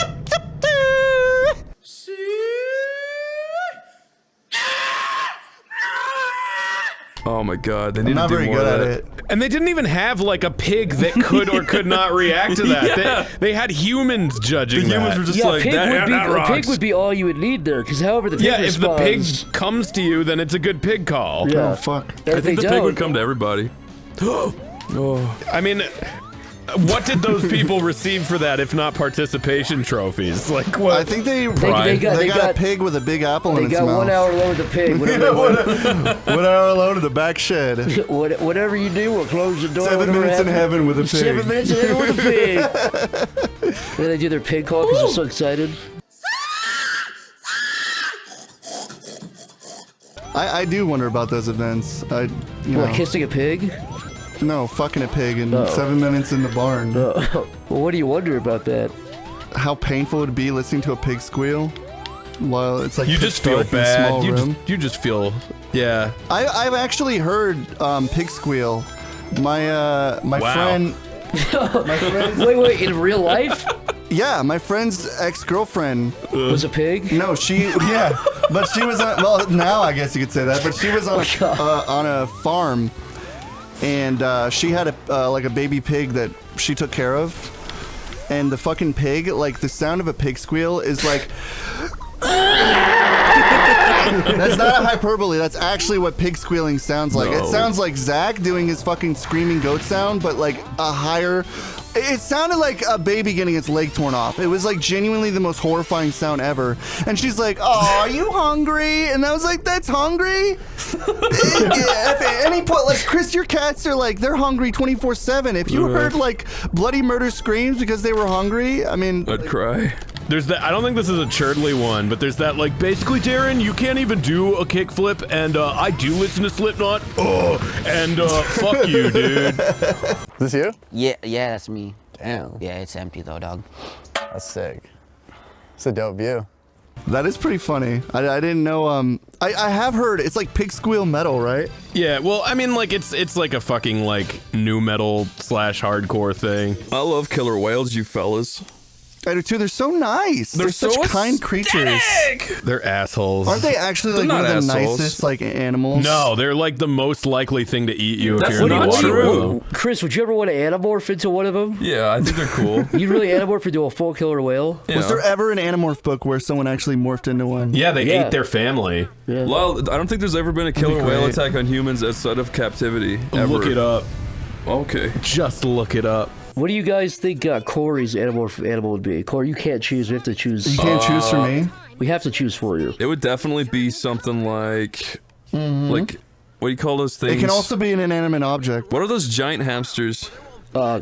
Oh my God, they need I'm not to do very more good of at that. it. And they didn't even have like a pig that could or could not react to that. Yeah. They had humans judging The humans that. were just Yeah, like, pig that, would be, that a pig rocks. would be all you would need there, because however the pig Yeah, if the pig responds, comes to you, then it's a good pig call. yeah. Oh fuck. If I think they the pig would don't, come to everybody. I mean, what did those people receive for that if not participation trophies? Like what? I think they they got a pig with a big apple in they its got mouth. 1 hour lower the pig. Whatever, 1 hour alone in the back shed. whatever you do, we'll close the door. 7 whatever minutes in happens. heaven with a pig. 7 minutes in heaven with a pig. Then they do their pig call because they're so excited. I do wonder about those events. You know, What, kissing a pig? no, fucking a pig and Oh. 7 minutes in the barn. Well, what do you wonder about that? How painful it would be listening to a pig squeal. while it's like You pitch just feel dark in a bad. small room. You just feel, yeah. I've actually heard pig squeal. My friend. My friend. Wait, in real life? Yeah, my friend's ex-girlfriend was a pig. No, but she was on. Well, now I guess you could say that. But she was on a farm, and she had a baby pig that she took care of, and the fucking pig, like the sound of a pig squeal is like. That's not a hyperbole. That's actually what pig squealing sounds like. It sounds like Zach doing his fucking screaming goat sound, but like a higher. It sounded like a baby getting its leg torn off. It was like genuinely the most horrifying sound ever. And she's like, "Oh, are you hungry?" And I was like, "That's hungry." If at any point, like Chris, your cats are like they're hungry 24/7. If you heard like bloody murder screams because they were hungry, I mean, I'd cry. There's that. I don't think this is a Churdley one, but there's that. Like, basically, Darren, you can't even do a kickflip, and I do listen to Slipknot. And fuck you, dude. Is this you? Yeah, that's me. Damn. Yeah, it's empty though, dog. That's sick. It's a dope view. that is pretty funny. I didn't know. I have heard it's like pig squeal metal, right? Yeah, well, I mean, like, it's like a fucking, like, new metal / hardcore thing. I love killer whales, you fellas. I do too. They're so nice. They're such kind creatures. They're assholes. Aren't they actually like one of the nicest like animals? No, they're like the most likely thing to eat you if you're in the not water true. with them. Chris, would you ever want to animorph into one of them? Yeah, I think they're cool. You'd really animorph into a full killer whale? Yeah. Was there ever an Animorph book where someone actually morphed into one? Yeah, they ate their family. Yeah. Lyle, I don't think there's ever been a killer whale attack on humans outside of captivity. Ever. Look it up. Okay. Just look it up. What do you guys think Corey's animal would be? Corey, you can't choose. We have to choose. You can't choose for me? We have to choose for you. It would definitely be something like, like, what do you call those things? It can also be an inanimate object. What are those giant hamsters?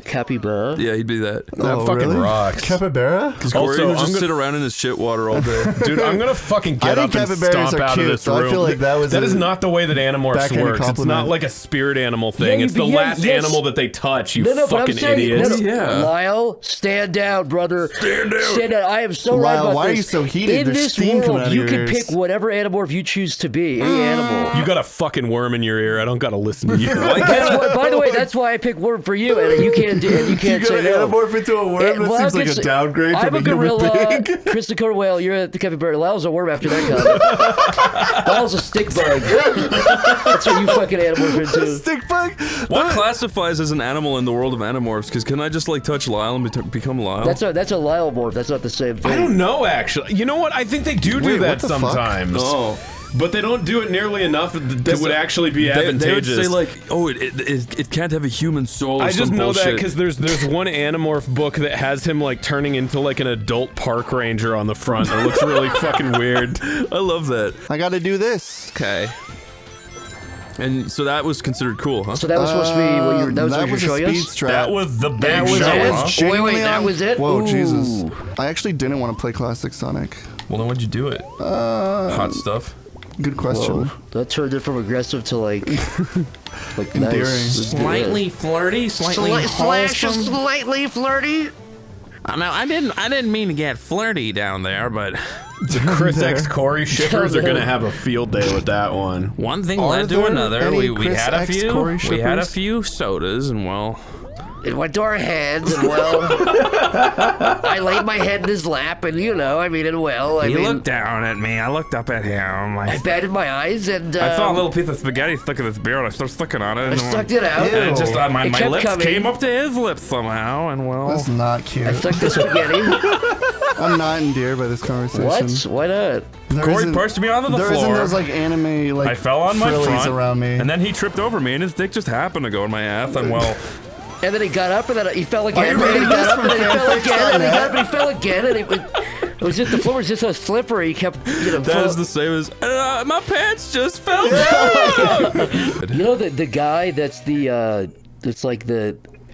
Capybara. Yeah, he'd be that. That fucking rocks. Capybara? Because Corey Also, would just I'm sit around in his shit water all day. Dude, I'm gonna fucking get up and capybaras stomp are out cute, of this so room. I feel like that is not the way that Animorphs backhanded works. It's compliment. not like a spirit animal thing. Yeah, it's the last animal that they touch, you but I'm fucking saying, idiots. Lyle, stand down, brother. Stand down. I am so right Lyle, about why this. are you so heated? In There's this steam coming world, out of you your can ears. pick whatever animorph you choose to be. Any animal. You got a fucking worm in your ear. I don't gotta listen to you. By the way, that's why I picked worm for you, and you can't say no. Animorph into a worm? That seems like a downgrade I'm from a a human gorilla. being. Christopher Whale, you're at the capybara. Lyle's a worm after that comment. Lyle's a stick bug. That's what you fucking animorph into. Stick bug? What classifies as an animal in the world of Animorphs? Because can I just like touch Lyle and become Lyle? That's a Lyle morph. That's not the same thing. I don't know, actually. You know what? I think they do Wait, that what the fuck? sometimes. Oh. But they don't do it nearly enough that would actually be advantageous. They would say like, oh, it can't have a human soul. Or I just some know bullshit. that because there's one Animorph book that has him like turning into like an adult park ranger on the front. It looks really fucking weird. I love that. I gotta do this. Okay. And so that was considered cool, huh? So that was supposed to be what you were. That was what you were a showing speed us. strap. That was the big That was show, it? huh? Wait, Genuinely that on- was it? Whoa, Ooh. Jesus. I actually didn't want to play Classic Sonic. Well, then why'd you do it? Hot stuff. Good question. Whoa. That turned it from aggressive to like Endearing. nice. Slightly flirty, slightly wholesome. Slightly flirty. I know I didn't mean to get flirty down there, but The Chris X Corey shippers are gonna have a field day with that one. one thing Are led to there another. any We Chris had a X few. Corey We had a shippers? few sodas, and well, It went to our heads, and well, I laid my head in his lap, and you know, I mean, and well, I he mean, looked down at me. I looked up at him. I batted my eyes, and I saw a little piece of spaghetti stuck in his beer, and I started sucking on it. I and stuck it out. And it just my It kept lips coming. came up to his lips somehow, and well, That's not cute. I stuck the spaghetti. I'm not endeared by this conversation. What? Why not? There Corey isn't- pushed me onto the there isn't floor. those like anime like I fell on my frillies front, around me. And then he tripped over me, and his dick just happened to go in my ass, and well, And then he got up, and then he fell again. you And then he reading got this up, and from then he fell again. And then he got up, and fanfics.net? he fell again. And it was just the floor was just so slippery. He kept, you know. that is the same as my pants just fell down. You know the guy that's that's like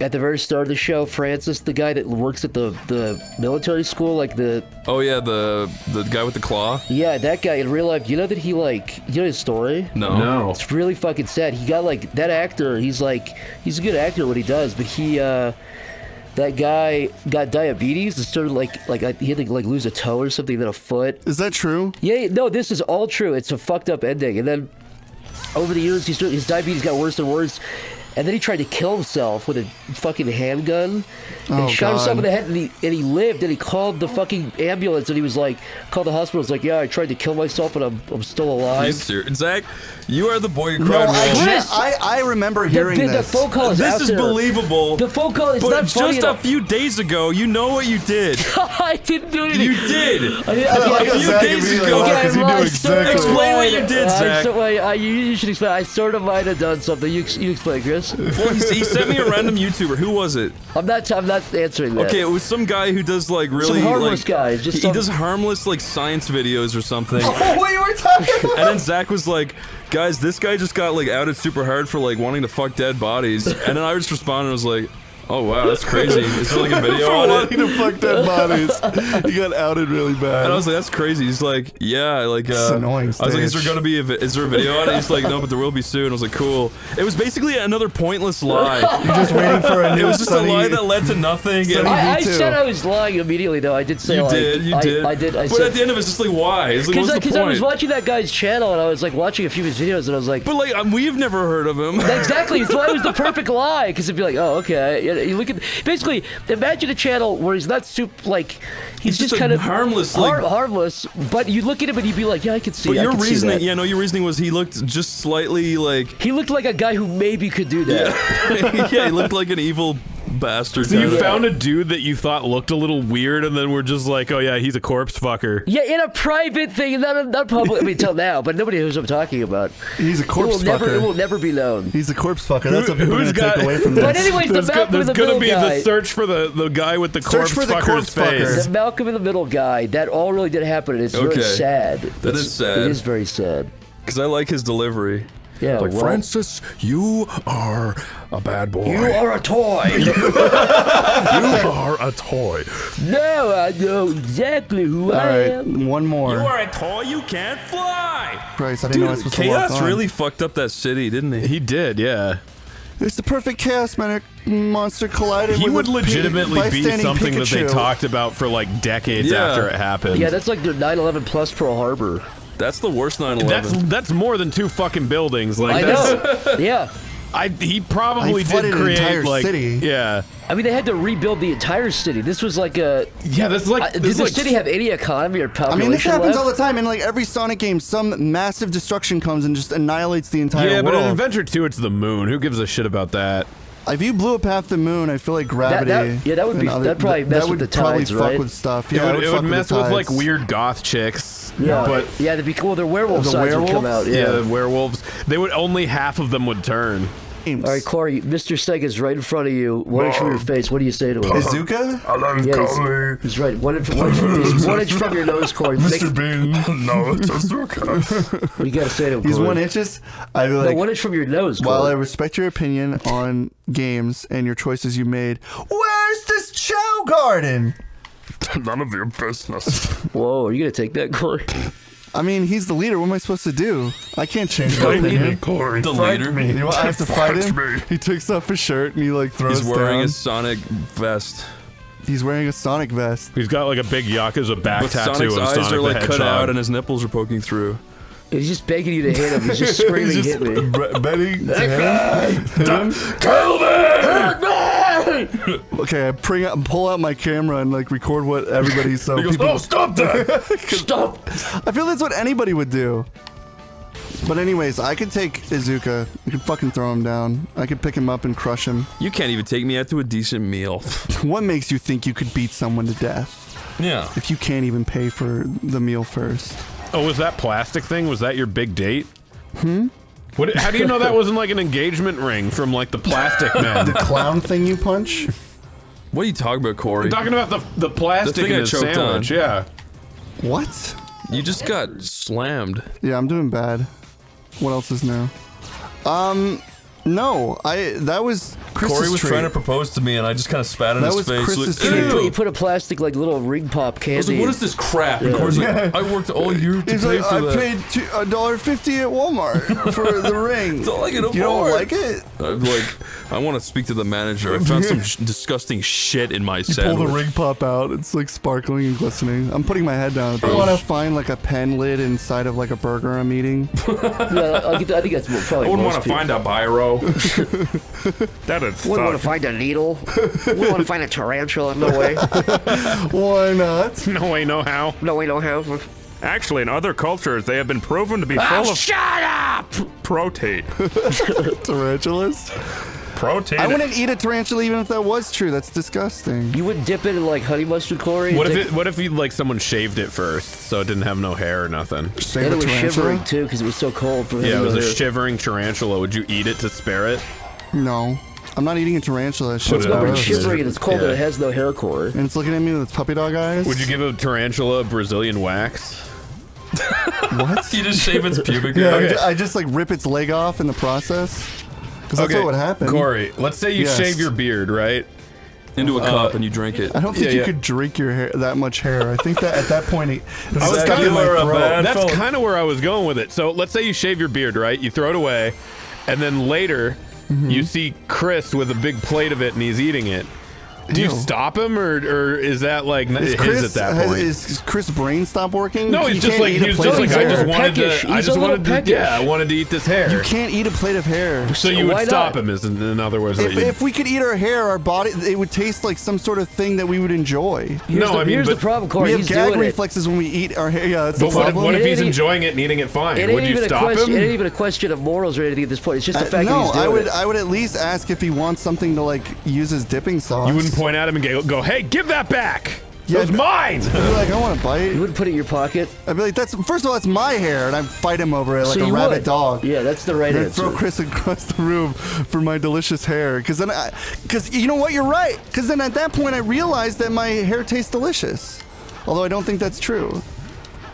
at the very start of the show, Francis, the guy that works at the military school, like the. Oh yeah, the guy with the claw. Yeah, that guy in real life. You know that he like. You know his story. No. It's really fucking sad. He got like that actor. He's a good actor at what he does, but he that that guy got diabetes and started like he had to like lose a toe or something, then a foot. Is that true? Yeah, no, this is all true. It's a fucked up ending. And then over the years, his diabetes got worse and worse. And then he tried to kill himself with a fucking handgun. And he shot himself in the head, and he lived. And he called the fucking ambulance, and he was like, called the hospital. He's like, yeah, I tried to kill myself, and I'm still alive. Zach, you are the boy who cried wolf. I remember hearing the this. phone call is This out is there. believable. The phone call is but not funny just a few days ago, you know what you did. I didn't do anything. You did. A few days ago. Explain what you did, Zach. You should explain. I sort of might have done something. You explain, Chris. Well, he sent me a random YouTuber. Who was it? I'm not answering that. Okay, it was some guy who does like really some harmless like, guy. He does harmless like science videos or something. Oh, what you were talking about? And then Zach was like, guys, this guy just got like outed super hard for like wanting to fuck dead bodies. And then I just responded and was like, oh wow, that's crazy. Is there like a video for on it? wanting to fuck dead bodies. He got outed really bad. And I was like, that's crazy. He's like, yeah, like It's annoying I was like, is stage. there gonna be is there a video on it? He's like, no, but there will be soon. I was like, cool. It was basically another pointless lie. You're just waiting for a new It was just a lie that led to nothing. And I said I was lying immediately, though. I did say you like, did. I did. I but said, at the end of it, it's just like, why? It's like, what's the Because point? I was watching that guy's channel, and I was like watching a few of his videos, and I was like, but like, we've never heard of him. Exactly. So it was the perfect lie, because it'd be like, oh, okay. You look at basically imagine a channel where he's not like he's just kind of harmless, harmless. But you look at him and you'd be like, yeah, I could see. But I your could see reasoning, that. yeah, no, your reasoning was he looked just slightly like he looked like a guy who maybe could do that. Yeah, yeah, he looked like an evil bastard. So you found a dude that you thought looked a little weird, and then we're just like, oh yeah, he's a corpse fucker. Yeah, in a private thing, not public. I mean, till now, but nobody knows what I'm talking about. He's a corpse fucker. It will never be known. He's a corpse fucker. That's what people are going to take away from this. But anyways, the Malcolm in the Middle guy. The search for the guy with the corpse fucker's face. The Malcolm in the Middle guy. That all really did happen, and it's really sad. That is sad. It is very sad. Because I like his delivery. Yeah, like, well, Francis, you are a bad boy. You are a toy. You are a toy. No, I know exactly who I am. One more. You are a toy, you can't fly. Christ, I didn't know I was supposed to walk Chaos on. really fucked up that city, didn't he? He did, yeah. It's the perfect chaos monster collided He with would a legitimately be bystanding something that they Pikachu. talked about for like decades after it happened. Yeah, that's like the 9/11 plus Pearl Harbor. That's the worst 9/11. That's more than 2 fucking buildings. Like I know. Yeah. He probably did flooded an create entire like city. Yeah. I mean, they had to rebuild the entire city. This was like a this is like did the city have any economy or I population? mean, this happens left? all the time. In like every Sonic game, some massive destruction comes and just annihilates the entire Yeah, world. but in Adventure 2, it's the moon. Who gives a shit about that? If you blew up half the moon, I feel like gravity. that would be. That'd probably mess with the tides, probably right? fuck with stuff. Yeah, it would mess with like tides. weird goth chicks. Yeah, but yeah, they'd be cool. Their werewolf The sides would come out. werewolves? yeah, the werewolves. They would only half of them would turn. All right, Cory, Mr. Sega's right in front of you. 1 inch from your face. What do you say to him? Izuka? Yeah, he's right. 1 inch from your nose, Cory. Mr. Bean, no, it's Azuka. What do you got to say to him, He's Cory? 1 inches. I'd be No, like, 1 inch from your nose, while I Cory. respect your opinion on games and your choices you made, where's this Chow Garden? None of your business. Whoa, are you going to take that, Cory? I mean, he's the leader. What am I supposed to do? I can't change my opinion. Cory, The fight leader. me. You know what? I have to fight him. me. He takes off his shirt and he like throws He's wearing down. a Sonic vest. He's wearing a Sonic vest. He's got like a big Yakuza back But tattoo Sonic's of eyes Sonic are the like cut Hedgehog. out and his nipples are poking through. He's just begging you to hit him. He's just screaming, He's hit me. betting to him. Kill me! Okay, I pull out my camera and like record what everybody so He goes, people. no, stop that! Stop! I feel that's what anybody would do. But anyways, I could take Izuka. I could fucking throw him down. I could pick him up and crush him. You can't even take me out to a decent meal. What makes you think you could beat someone to death Yeah. if you can't even pay for the meal first? Oh, was that plastic thing? Was that your big date? What? How do you know that wasn't like an engagement ring from like the Plastic Man? The clown thing you punch? What are you talking about, Cory? I'm talking about the plastic The thing in I his choked on. sandwich. Yeah. What? You just got slammed. Yeah, I'm doing bad. What else is new? No, that was Cory was trait. trying to propose to me, and I just kind of spat in That his was face. Chris's Like, trait. "Ew." You put a plastic like little ring pop I candy. was like, what is this crap? And Cory's like, I worked all year to He's pay like, for I that. paid $1.50 at Walmart for the ring. That's all I can afford. You don't like it? I'm like, I want to speak to the manager. I found some disgusting shit in my You pull sandwich. the ring pop out. It's like sparkling and glistening. I'm putting my head down. I want to find like a pen lid inside of like a burger I'm eating. Yeah, I think that's probably. I wouldn't most want to people. find a biro. That'd Wouldn't want to suck. find a needle. Wouldn't want to find a tarantula. No way. Why not? No way, no how. No way. No how. Actually, in other cultures, they have been proven to be full of Shut up! protein. Tarantulas? Protein. I wouldn't eat a tarantula even if that was true. That's disgusting. You wouldn't dip it in like honey mustard, Cory? What if you like someone shaved it first, so it didn't have no hair or nothing? Shave And a it was tarantula? shivering too because it was so cold. For Yeah, it him was to a wear. shivering tarantula. Would you eat it to spare it? No. I'm not eating a tarantula. Shit's it No, but Yeah. it's gross. shivering and it's cold and Yeah. it has no hair, Cory. And it's looking at me with its puppy dog eyes. Would you give a tarantula Brazilian wax? What? You just shave its pubic Yeah, hair. I just like rip its leg off in the process. Because that's what would happen. Cory, let's say you Yes. shave your beard, right? Into a cup and you drink it. I don't think Yeah, you yeah. could drink your hair that much hair. I think that at that point it was was stuck in my kinda a throat. bad- That's fella. kind of where I was going with it. So let's say you shave your beard, right? You throw it away, and then later you see Chris with a big plate of it and he's eating it. Do you Ew. stop him, or is that like Is his at that point? Is Chris' brain stop working? No, You he's just can't like eat a he was plate just of like hair. I just wanted peckish. to. I He's just a little wanted to. peckish. Yeah, I wanted to eat this hair. You can't eat a plate of hair. So you Why would stop not? him, is in other words. what you- If we could eat our hair, our body, it would taste like some sort of thing that we would enjoy. Here's the problem, Cory. We have He's gag doing it. reflexes when we eat our hair. Yeah, that's But the what if, problem. what if It he's ain't- enjoying it and eating it fine? It ain't Would you even a stop question. It ain't him? even a question of morals or anything at this point. It's just the fact that no, he's doing it. I would at least ask if he wants something to like use as dipping sauce. You wouldn't point at him and go, "Hey, give that back! Yeah, That's mine!" I'd be like, I want to bite. You wouldn't put it in your pocket. I'd be like, that's first of all, that's my hair, and I'd fight him over it like So a you rabid would. dog. Yeah, that's the right And answer. throw Chris across the room for my delicious hair. Because then, because you know what, you're right. Because then at that point, I realized that my hair tastes delicious. Although I don't think that's true.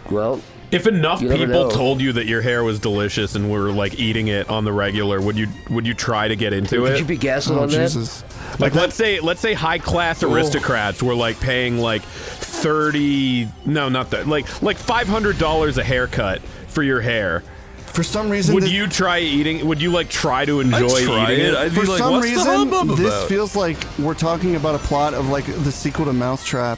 Well, If enough You never people know. told you that your hair was delicious and were like eating it on the regular, would you try to get into could it? you be gaslit Oh on that? Jesus! Like let's say high class aristocrats were like paying like $500 a haircut for your hair. For some reason, Would this, you try eating? Would you like try to enjoy try eating it? I'd be for like, some what's the reason, hubbub this about? feels like we're talking about a plot of like the sequel to Mousetrap.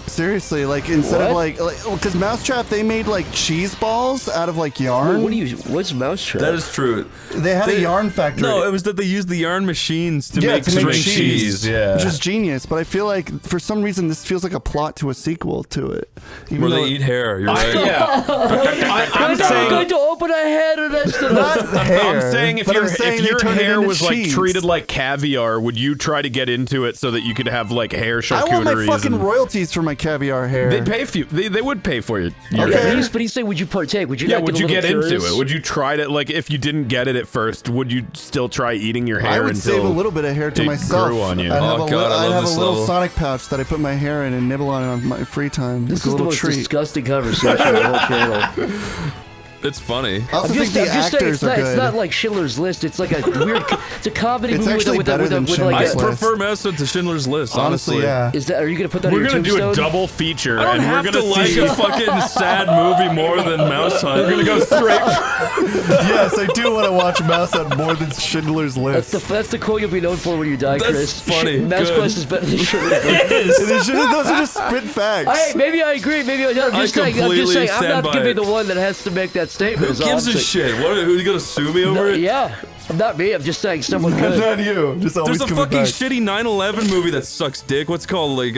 Seriously, like instead of What? like, because Mousetrap they made like cheese balls out of like yarn. What's Mousetrap? That is true. They had a yarn factory. No, it was that they used the yarn machines to Yeah, make to make string cheese. Yeah. Which is genius, but I feel like for some reason this feels like a plot to a sequel to it. Even Where though they eat hair. You're right. Yeah. I'm I'm saying. going to open a head and that's the not hair. I'm saying if but your I'm saying they if your turned it hair into was like cheese. treated like caviar, would you try to get into it so that you could have like hair I charcuteries? want my fucking and- royalties for my caviar hair. They'd pay for you. They would pay for you. Okay. But he's saying, would you partake? Would you? Yeah, not would get a you little get into curious? it? Would you try to, like, if you didn't get it at first, would you still try eating your hair I would until save a little bit of hair to it myself. grew on you? I'd have Oh, a, God, I I'd love have a this little level. Sonic pouch that I put my hair in and nibble on my free time. This Like a is the little most treat. disgusting conversation on the whole channel. It's funny. I also I'm think the just saying, actors are it's good. not like Schindler's List. It's like a weird. It's a comedy It's movie actually with better than like I Schindler's a. List. prefer Mousetrap to Schindler's List, honestly. yeah. Is that? Are you gonna put that? We're on your gonna do a tombstone? double feature, I don't and have we're to gonna like see. a fucking sad movie more than Mouse Hunt. We're gonna go straight. Yes, I do want to watch Mouse Hunt more than Schindler's List. That's the quote you'll be known for when you die, That's Chris. funny. Mouse Good. Quest is better than Schindler's List. Those are just spit facts. Hey, maybe I agree. Maybe I'm just saying. I'm completely just saying. I'm stand not by giving it. the one that has to make that statement. Who is all gives I'm a saying. shit? What, who are you gonna sue me over it? Yeah, not me. I'm just saying someone It's could. not you. Just always There's a coming fucking back. shitty 9/11 movie that sucks dick. What's it called, like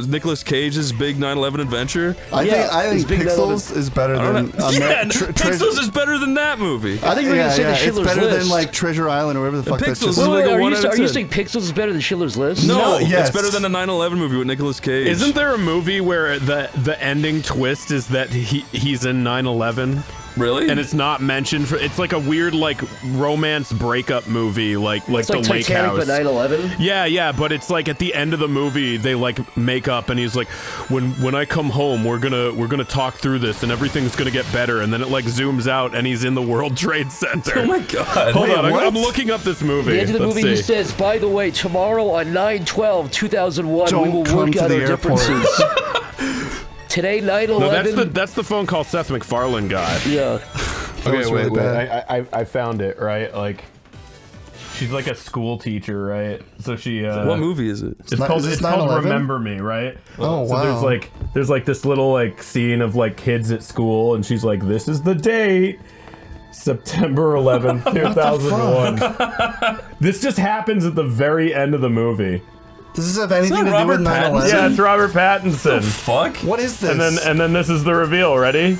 Nicolas Cage's big 9/11 adventure? I it's think big Pixels is better I than don't know. Yeah, Pixels is better than that movie. I think we're gonna say the it's Schindler's better List. than like Treasure Island or whatever the fuck that Pixels shit is is. like a are 1 you, out of are you 10. saying Pixels is better than Schindler's List? No, yes. it's better than the 9/11 movie with Nicolas Cage. Isn't there a movie where the ending twist is that he's in 9/11? Really? And it's not mentioned for. It's like a weird like romance breakup movie, like It's the like Lake Titanic, House. but 9/11. Yeah, but it's like at the end of the movie they like make up, and he's like, when I come home, we're gonna talk through this, and everything's gonna get better, and then it like zooms out, and he's in the World Trade Center. Oh my god! Hold on, what? I'm looking up this movie. At the end of the Let's movie, he see. says, "By the way, tomorrow on 9/12/2001, we Don't will come work to out the our airport." differences." Today, 9/11. No, that's the phone call Seth MacFarlane got. Yeah. Okay, was really bad. I found it, right? Like, she's like a school teacher, right? So she, What movie is it? It's called 9/11? Remember Me, right? Oh, so wow. there's like this little like scene of like kids at school, and she's like, this is the date. September 11th, 2001. This just happens at the very end of the movie. Does this have anything to do Robert with 9/11? Pattinson? Yeah, it's Robert Pattinson. Fuck. What is this? And then this is the reveal. Ready?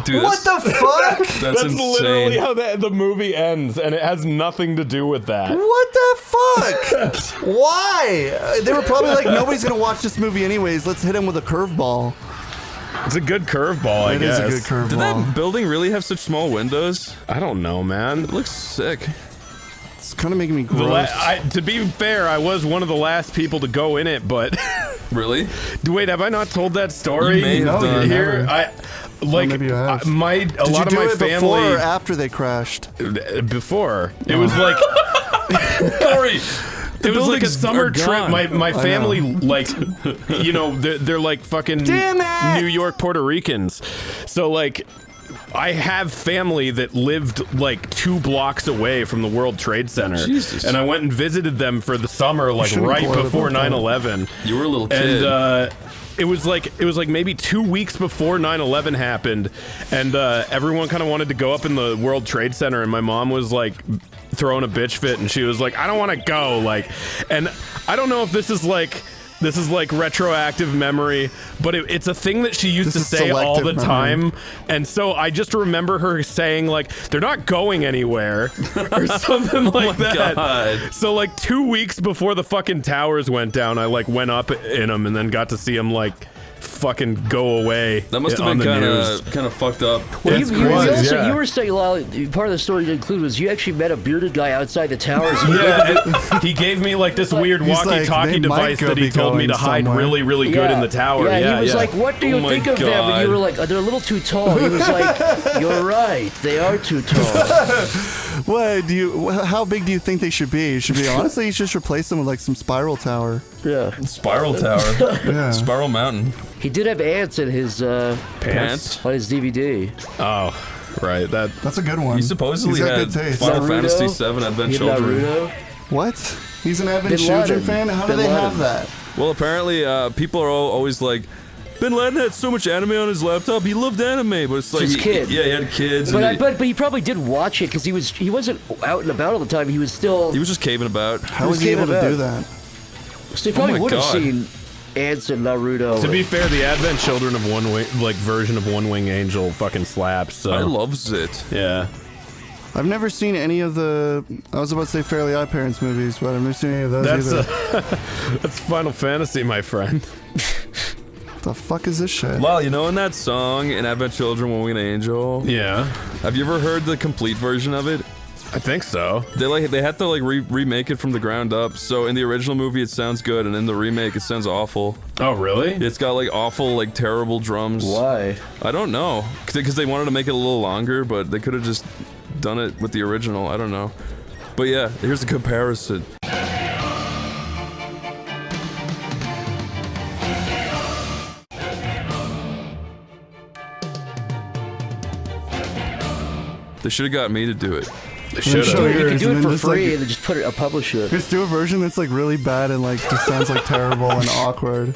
Dude, what the fuck? That's literally insane. how the movie ends, and it has nothing to do with that. What the fuck? Why? They were probably like, nobody's gonna watch this movie anyways. Let's hit him with a curveball. It's a good curveball, I It guess. is a good curveball. Did that building really have such small windows? I don't know, man. It looks sick. It's kind of making me gross. To be fair, I was one of the last people to go in it, but Really? wait, have I not told that story? You may have done. Here, maybe you have. a lot Did of you do my it family before or after they crashed? before. It was like Corey! it was like a buildings summer are trip. gone. My family, like, you know, they're like fucking Damn it! New York Puerto Ricans. So like, I have family that lived like 2 blocks away from the World Trade Center, Jesus. and I went and visited them for the summer, like shouldn't right gloat before about that. 9/11. You were a little kid. And it was like maybe 2 weeks before 9/11 happened, and everyone kind of wanted to go up in the World Trade Center, and my mom was like throwing a bitch fit, and she was like, I don't want to go, like, and I don't know if this is like retroactive memory, but it's a thing that she used This to is say all the selective time, memory. and so I just remember her saying like, they're not going anywhere or something like that. God. So like 2 weeks before the fucking towers went down, I like went up in them and then got to see them like fucking go away. That must have on been the news. kind of fucked up. Well, It's you crazy, yeah. were saying, Lyle, part of the story to include was you actually met a bearded guy outside the towers. Yeah, and he gave me like this weird He's like, walkie-talkie they might device go that he be told me going to hide somewhere. really, really good in the tower. Yeah, he was like, what do you Oh my think of them? And you God. were like, they're a little too tall. He was like, you're right, they are too tall. How big do you think they should be? You should be honestly, you should just replace them with like some spiral tower. Yeah. Spiral Tower. Yeah. Spiral Mountain. He did have ants in his Pants. on his DVD. Oh, right. That's a good one. He supposedly He's got had good taste. Final Naruto? Fantasy VII Advent He had Children. Naruto. What? He's an Advent Bin Children Laden. fan? How do Bin they Laden. have that? Well, apparently, people are always like, Bin Laden had so much anime on his laptop. He loved anime, but it's like His kid. Yeah, he had kids. But and but he probably did watch it because he wasn't out and about all the time. He was still. he was just caving about. How was he able to do that? So he probably my would have God. seen ants in Naruto. To be fair, the Advent Children of One Wing, like version of One Wing Angel, fucking slaps. So I loves it. yeah. I've never seen any of the. I was about to say Fairly Odd Parents movies, but I've never seen any of those That's either. that's Final Fantasy, my friend. The fuck is this shit? Lyle, you know in that song in Advent Children, One Winged Angel? Yeah, Have you ever heard the complete version of it? I think so. They had to like remake it from the ground up. So in the original movie it sounds good, and in the remake it sounds awful. Oh, really? It's got like awful, like terrible drums. Why? I don't know, because they wanted to make it a little longer, but they could have just done it with the original. I don't know. But yeah, here's a comparison. They should have got me to do it. They should show have. You yours can do and it then for just, like, free and then just put it, publish it. Just do a version that's like really bad and like just sounds like terrible and awkward.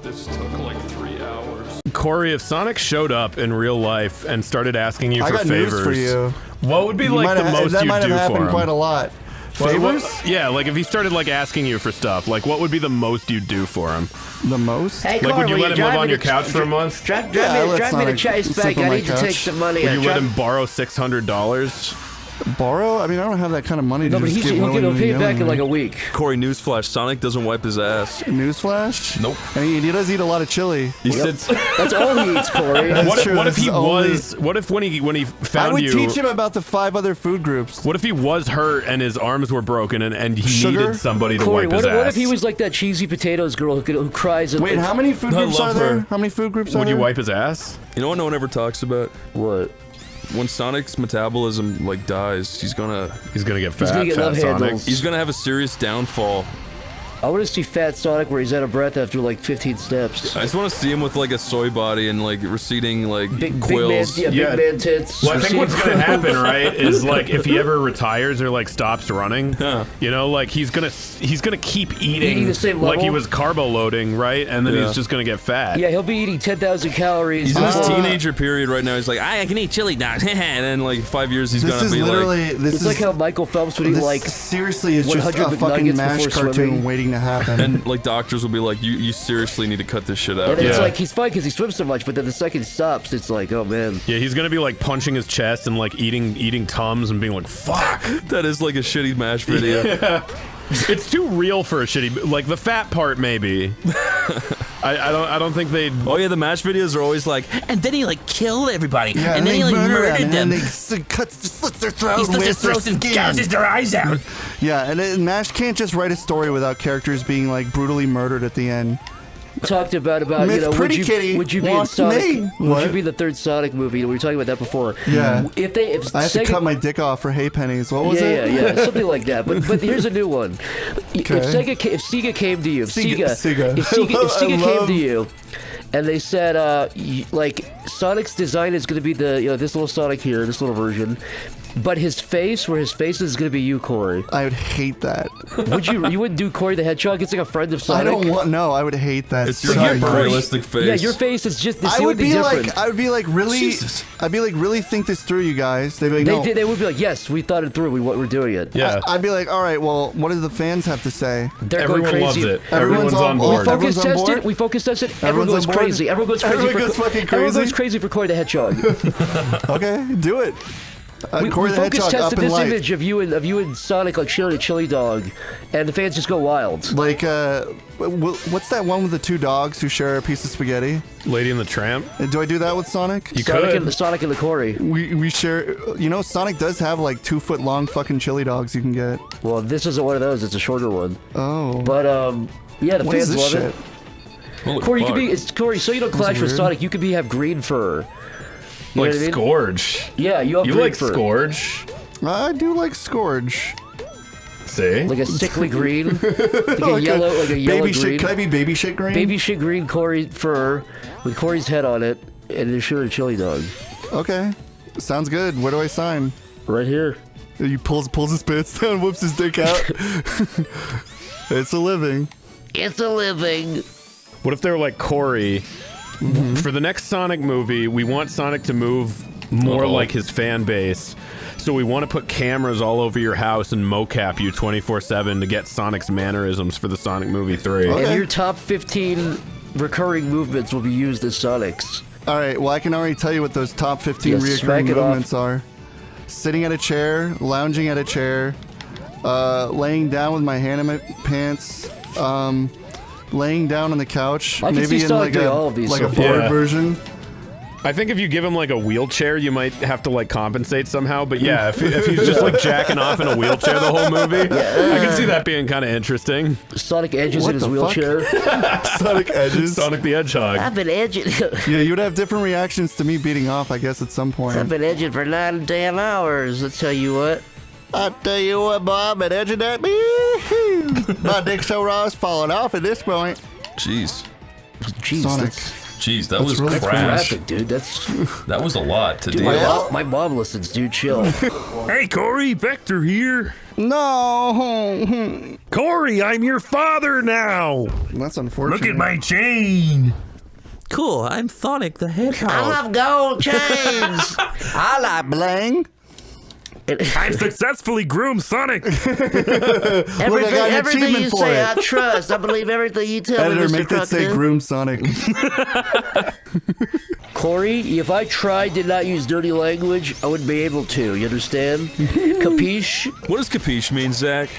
This took like 3 hours. Corey, if Sonic showed up in real life and started asking you I for got favors, news for you. what would be like the most that you'd might have do for happened him? quite a lot. What- Favors? yeah, like if he started like asking you for stuff, like what would be the most you'd do for him? The most? Hey, Like, would you Corey, let him live on your couch for a month? Drive Yeah, me let's to not Chase sleep Bank. on I my need to take couch. some money. Would you let Drive- him borrow $600? Borrow? I mean, I don't have that kind of money No, to but just give he'll willingly pay it back in willingly. like a week. Corey, newsflash: Sonic doesn't wipe his ass. Newsflash? Nope. And he does eat a lot of chili. He sits. That's all he eats, Corey. What if he was? What if when he found I would you? teach him about the 5 other food groups. What if he was hurt and his arms were broken and he Sugar? needed somebody to Corey, wipe his ass? what if he was like that cheesy potatoes girl who cries? And, Wait, how many food I groups are love there? her. How many food groups are Would there? you wipe his ass? You know what no one ever talks about? What? When Sonic's metabolism like dies, he's gonna get fat. gonna get fat love Sonic. handles. He's gonna have a serious downfall. I want to see Fat Sonic where he's out of breath after like 15 steps. I just want to see him with like a soy body and like receding like Big quills. man, big man tits. Well, I think what's gonna happen, right, is like if he ever retires or like stops running, you know, like he's gonna keep eating the same like he level? was carbo loading, right, and then Yeah. he's just gonna get fat. Yeah, he'll be eating 10,000 calories. He's in his before- teenager period right now. He's like, I can eat chili dogs, and then like 5 years he's This gonna is be literally. like. This It's is like how Michael Phelps would eat this like seriously is just 100 a fucking McNuggets MASH before cartoon swimming. waiting to happen. And like doctors will be like, you seriously need to cut this shit out. And it's Yeah. like he's fine because he swims so much, but then the second he stops, it's like, oh man. Yeah, he's gonna be like punching his chest and like eating Tums and being like, "Fuck." That is like a shitty MASH video. Yeah. It's too real for a shitty. Like the fat part, maybe. I don't think they. Oh yeah, the MASH videos are always like, And then he like killed everybody. Yeah, and then he like murdered them. and they slits their throat. He and slits wears his throat their and skin. gouges their eyes out. Yeah, and MASH can't just write a story without characters being like brutally murdered at the end. Talked about Miss you know Pretty would Kitty you be in wants Sonic? me. Would What? you be the third Sonic movie? We were talking about that before. Yeah. If I have to Sega, cut my dick off for hay pennies. What was yeah, it? yeah, something like that. But here's a new one. Okay. If Sega came to you, if Sega. Sega I came love- to you, and they said like Sonic's design is going to be this little Sonic here, this little version. But his face is going to be you, Corey. I would hate that. Would you? You wouldn't do Corey the Hedgehog? It's like a friend of Sonic. I don't want. No, I would hate that. it's your so much. hyper-realistic face. Yeah, your face is just. I would be different. like, really. Jesus. I'd be like, really think this through, you guys. They'd be like, no. They would be like, yes, we thought it through. We're doing it. Yeah. I'd be like, all right, well, what do the fans have to say? They're Everyone going loves crazy. it. Everyone's on board. Everyone's on board? We focus tested. Everyone Everyone's goes on board? crazy. Everyone goes crazy. Everyone goes fucking Everyone crazy? goes crazy for Corey the Hedgehog. Okay, do it. We Corey the focus Hedgehog tested up in this light. image of you and Sonic like sharing a chili dog, and the fans just go wild. Like, what's that one with the 2 dogs who share a piece of spaghetti? Lady and the Tramp. Do I do that with Sonic? You Sonic could. and the Corey. We share. You know, Sonic does have like 2-foot long fucking chili dogs you can get. Well, this isn't one of those. It's a shorter one. Oh. But yeah, the What is fans this love shit? it. Holy Corey, you fuck. could be Corey. So you don't clash with weird. Sonic. You could have green fur. You Like know what I mean? Scourge. Yeah, you have You green like fur. Scourge? I do like Scourge. See? Like a sickly green, like a yellow Baby green. shit. Could I be baby shit green? Baby shit green Corey fur with Corey's head on it, and they're sure a chili dog. Okay. Sounds good. Where do I sign? Right here. He pulls his pants down, whips his dick out. It's a living. It's a living. What if they're like Corey? For the next Sonic movie, we want Sonic to move more like his fan base. So we want to put cameras all over your house and mocap you 24/7 to get Sonic's mannerisms for the Sonic movie 3. Okay. And your top 15 recurring movements will be used as Sonic's. All right. Well, I can already tell you what those top 15 Yeah, smack reoccurring it off. movements are. Sitting at a chair, lounging at a chair, laying down with my hand in my pants, laying down on the couch, I can maybe see in Sonic like doing a all of these like so a far. forward Yeah. version. I think if you give him like a wheelchair, you might have to like compensate somehow. But yeah, if he's just like jacking off in a wheelchair the whole movie, I can see that being kind of interesting. Sonic edges What in his the fuck? wheelchair. Sonic edges. Sonic the Hedgehog. I've been edging. Yeah, you would have different reactions to me beating off, I guess, at some point. I've been edging for 9 damn hours. I'll tell you what. I tell you what, boy, I've been edging that. My dick so raw it's falling off at this point. Jeez. Jeez, Sonic. Jeez, that That's was really crash. graphic, dude. That's That was a lot to dude, deal. my mom listens, dude. Chill. Hey, Corey, Vector here. No. Corey, I'm your father now. That's unfortunate. Look at my chain. Cool, I'm Sonic the Hedgehog. I love gold chains. I like bling. I've successfully groomed Sonic. Everything, an everything achievement you for say, it. I trust. I believe everything you tell me, Editor, Mr. make that say Crockett. Groomed Sonic. Corey, if I tried to not use dirty language, I wouldn't be able to. You understand? Capiche? What does capiche mean, Zach?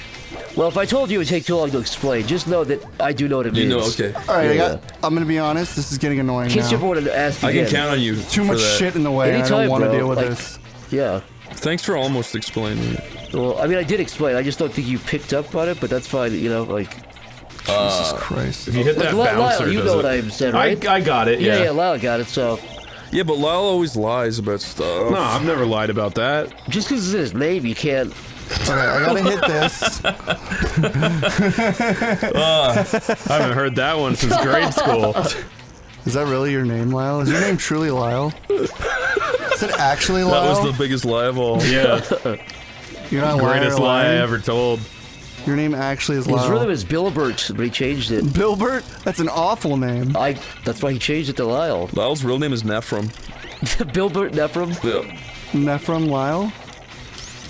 Well, if I told you, it would take too long to explain. Just know that I do know what it means. You know, okay. All right, I'm gonna be honest. This is getting annoying In case you now. ever wanted to ask I again. can count on you. Too much shit in the way. I don't want to deal with this. Yeah. Thanks for almost explaining it. Well, I mean, I did explain. I just don't think you picked up on it, but that's fine. You know, like. Jesus Christ. If you hit that bouncer, Lyle, you know what I said, right? I got it, yeah. Yeah, Lyle got it, so. Yeah, but Lyle always lies about stuff. No, I've never lied about that. Just because it's his name, you can't. Alright, I gotta hit this. I haven't heard that one since grade school. Is that really your name, Lyle? Is your name truly Lyle? Is it actually Lyle? That was the biggest lie of all. Yeah. You're not Greatest lie I lying. ever told. Your name actually is His Lyle. real name is Bilbert, but he changed it. Bilbert? That's an awful name. That's why he changed it to Lyle. Lyle's real name is Nephrim. Bilbert Nephrim? Yeah. Nephrim Lyle?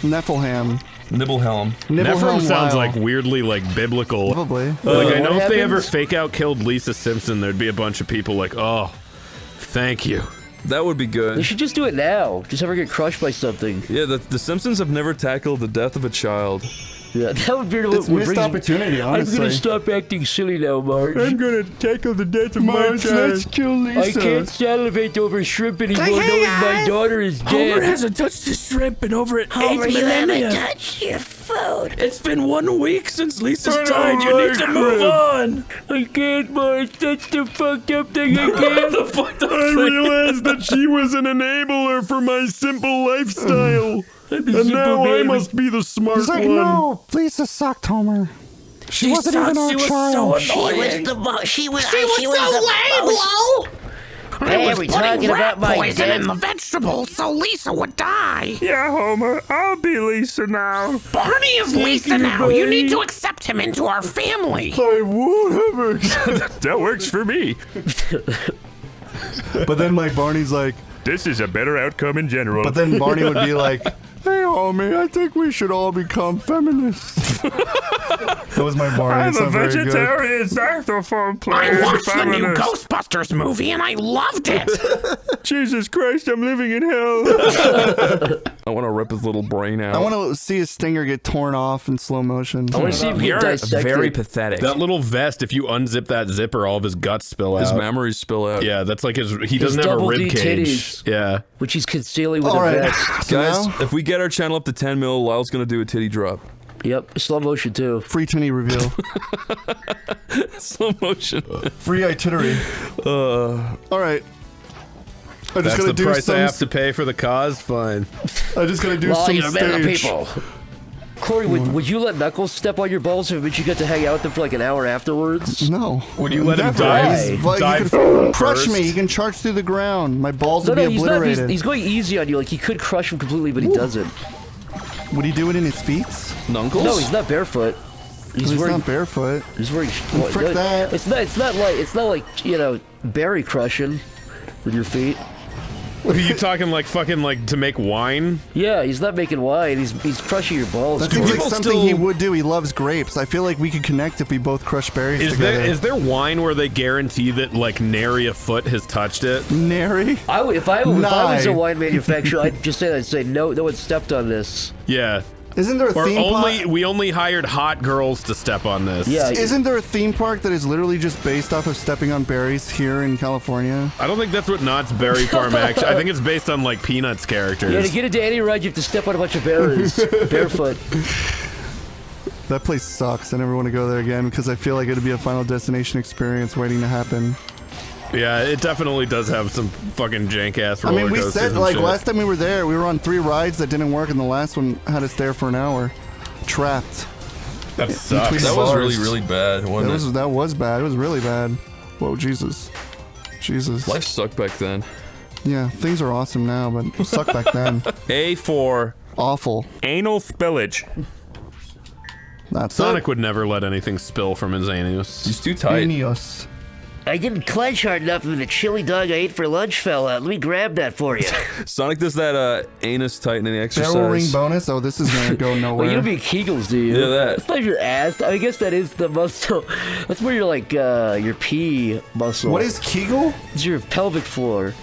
Nephelham. Nibblehelm. Nephrim sounds Lyle. like weirdly like biblical. Probably. Like I know What if they ever happens? fake out killed Lisa Simpson, there'd be a bunch of people like, oh, thank you. That would be They good. should just do it now. Just have her get crushed by something. Yeah, the Simpsons have never tackled the death of a child. Yeah, that would be It's missed opportunity, I'm honestly. gonna stop acting silly now, Marge. gonna tackle the death of Marge, let's kill Lisa. I can't salivate over shrimp anymore knowing my daughter is dead. hasn't touched a shrimp in over 8 Homer, you haven't touched your food. It's been 1 week since Lisa's died. You need to move on. I can't, Marge. That's the fucked up thing I can't. The fucked up I thing. realized that she was an enabler for my simple lifestyle. And now I must be the smart He's like, one. no, Lisa sucked, Homer. She wasn't even our child. She was the she was so lame, Lyle. Hey, we're talking about my poison dead. in the vegetables so Lisa would die. Yeah, Homer, I'll be Lisa now. Barney is Lisa now. You need to accept him into our family. I won't ever. That works for me. But then, like, Barney's like, This is a better outcome in general. but then Barney would be like, hey, homie, I think we should all become feminists. That was my Barney. I'm It's a not very good. vegetarian saxophone player. I watched the new feminist. Ghostbusters movie and I loved it. Jesus Christ, I'm living in hell. I want to rip his little brain out. I want to see his stinger get torn off in slow motion. I want to see if we can dissect it. pathetic. That little vest, if you unzip that zipper, all of his guts spill out. His memories spill out. Yeah, that's like he doesn't have a double rib D cage. titties. Yeah. Which he's concealing with All a right. vest. So Guys, now, if we get our channel up to 10 mil, Lyle's gonna do a titty drop. Yep, slow motion too. free tinny reveal. Slow motion. Free itinerary. All right. I just That's gotta the do price some. I have to pay for the cause? Fine. I just gotta do Well, some you're a man of the stage. people. Corey, would you let Knuckles step on your balls if it meant you got to hang out with him for like an hour afterwards? No. Would you let him Never. dive? Like, dive he can crush first? me. He can charge through the ground. My balls No, would no, be he's not. obliterated. He's going easy on you. Like he could crush him completely, but he doesn't. Would he do it in his feet? Nunkles? No, he's not barefoot. He's wearing. not barefoot. He's wearing. frick that. It's not. It's not like you know berry crushing with your feet. Are you talking like fucking like to make wine? Yeah, he's not making wine. He's crushing your balls. That seems like people something still- he would do. He loves grapes. I feel like we could connect if we both crush berries together. Is there wine where they guarantee that like nary a foot has touched it? Nary? If I was a Nye. wine manufacturer, I'd say no one stepped on this. Yeah. Isn't there a Or theme park? we only hired hot girls to step on this. Yeah. Isn't there a theme park that is literally just based off of stepping on berries here in California? I don't think that's what Knott's Berry Farm actually. I think it's based on like Peanuts characters. Yeah, to get into any ride, you have to step on a bunch of berries barefoot. That place sucks. I never want to go there again because I feel like it'd be a Final Destination experience waiting to happen. Yeah, it definitely does have some fucking jank ass I roller mean, we coasters said and like shit. last time we were there, we were on 3 rides that didn't work, and the last one had us there for an hour, trapped. That sucks. between That was bars. really, really bad, wasn't it? That was bad. It was really bad. Whoa, Jesus. Life sucked back then. Yeah, things are awesome now, but it sucked back then. A for Awful. anal spillage. That's Sonic would never let anything spill from his anus. He's too tight. Genius. I didn't clench hard enough when the chili dog I ate for lunch fell out. Let me grab that for you. Sonic does that anus tightening exercise. Barrel ring bonus? Oh, this is gonna go nowhere. Well, you don't be Kegels, do you? Yeah, that. It's not your ass. I guess that is the muscle. That's where you're like your pee muscle. What is Kegel? It's your pelvic floor.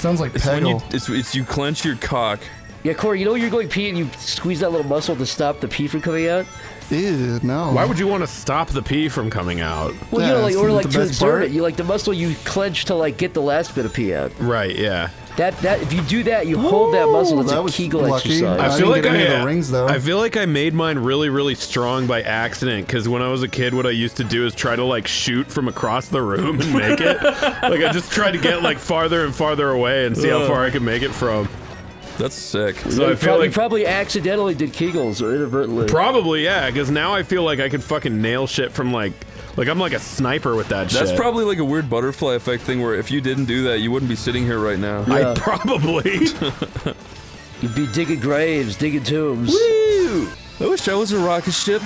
Sounds like It's when you Peggle. it's you clench your cock. Yeah, Corey, you know when you're going pee and you squeeze that little muscle to stop the pee from coming out? Ew, no. Why would you want to stop the pee from coming out? Well, Yeah, you know, like, isn't or it like the to best exert part? it. You like the muscle you clench to like get the last bit of pee out. Right, yeah. That if you do that, you hold that muscle. That's that a was Kegel lucky. exercise. I I feel like didn't get any of the rings, though. I feel like I made mine really, really strong by accident. Because when I was a kid, what I used to do is try to like shoot from across the room and make it. Like I just tried to get like farther and farther away and see how far I could make it from. That's sick. So I feel you like probably accidentally did Kegels or inadvertently. probably yeah. Because now I feel like I could fucking nail shit from like I'm like a sniper with that shit. That's probably like a weird butterfly effect thing where if you didn't do that, you wouldn't be sitting here right now. I probably. You'd be digging graves, digging tombs. Woo! I wish I was a rocket ship.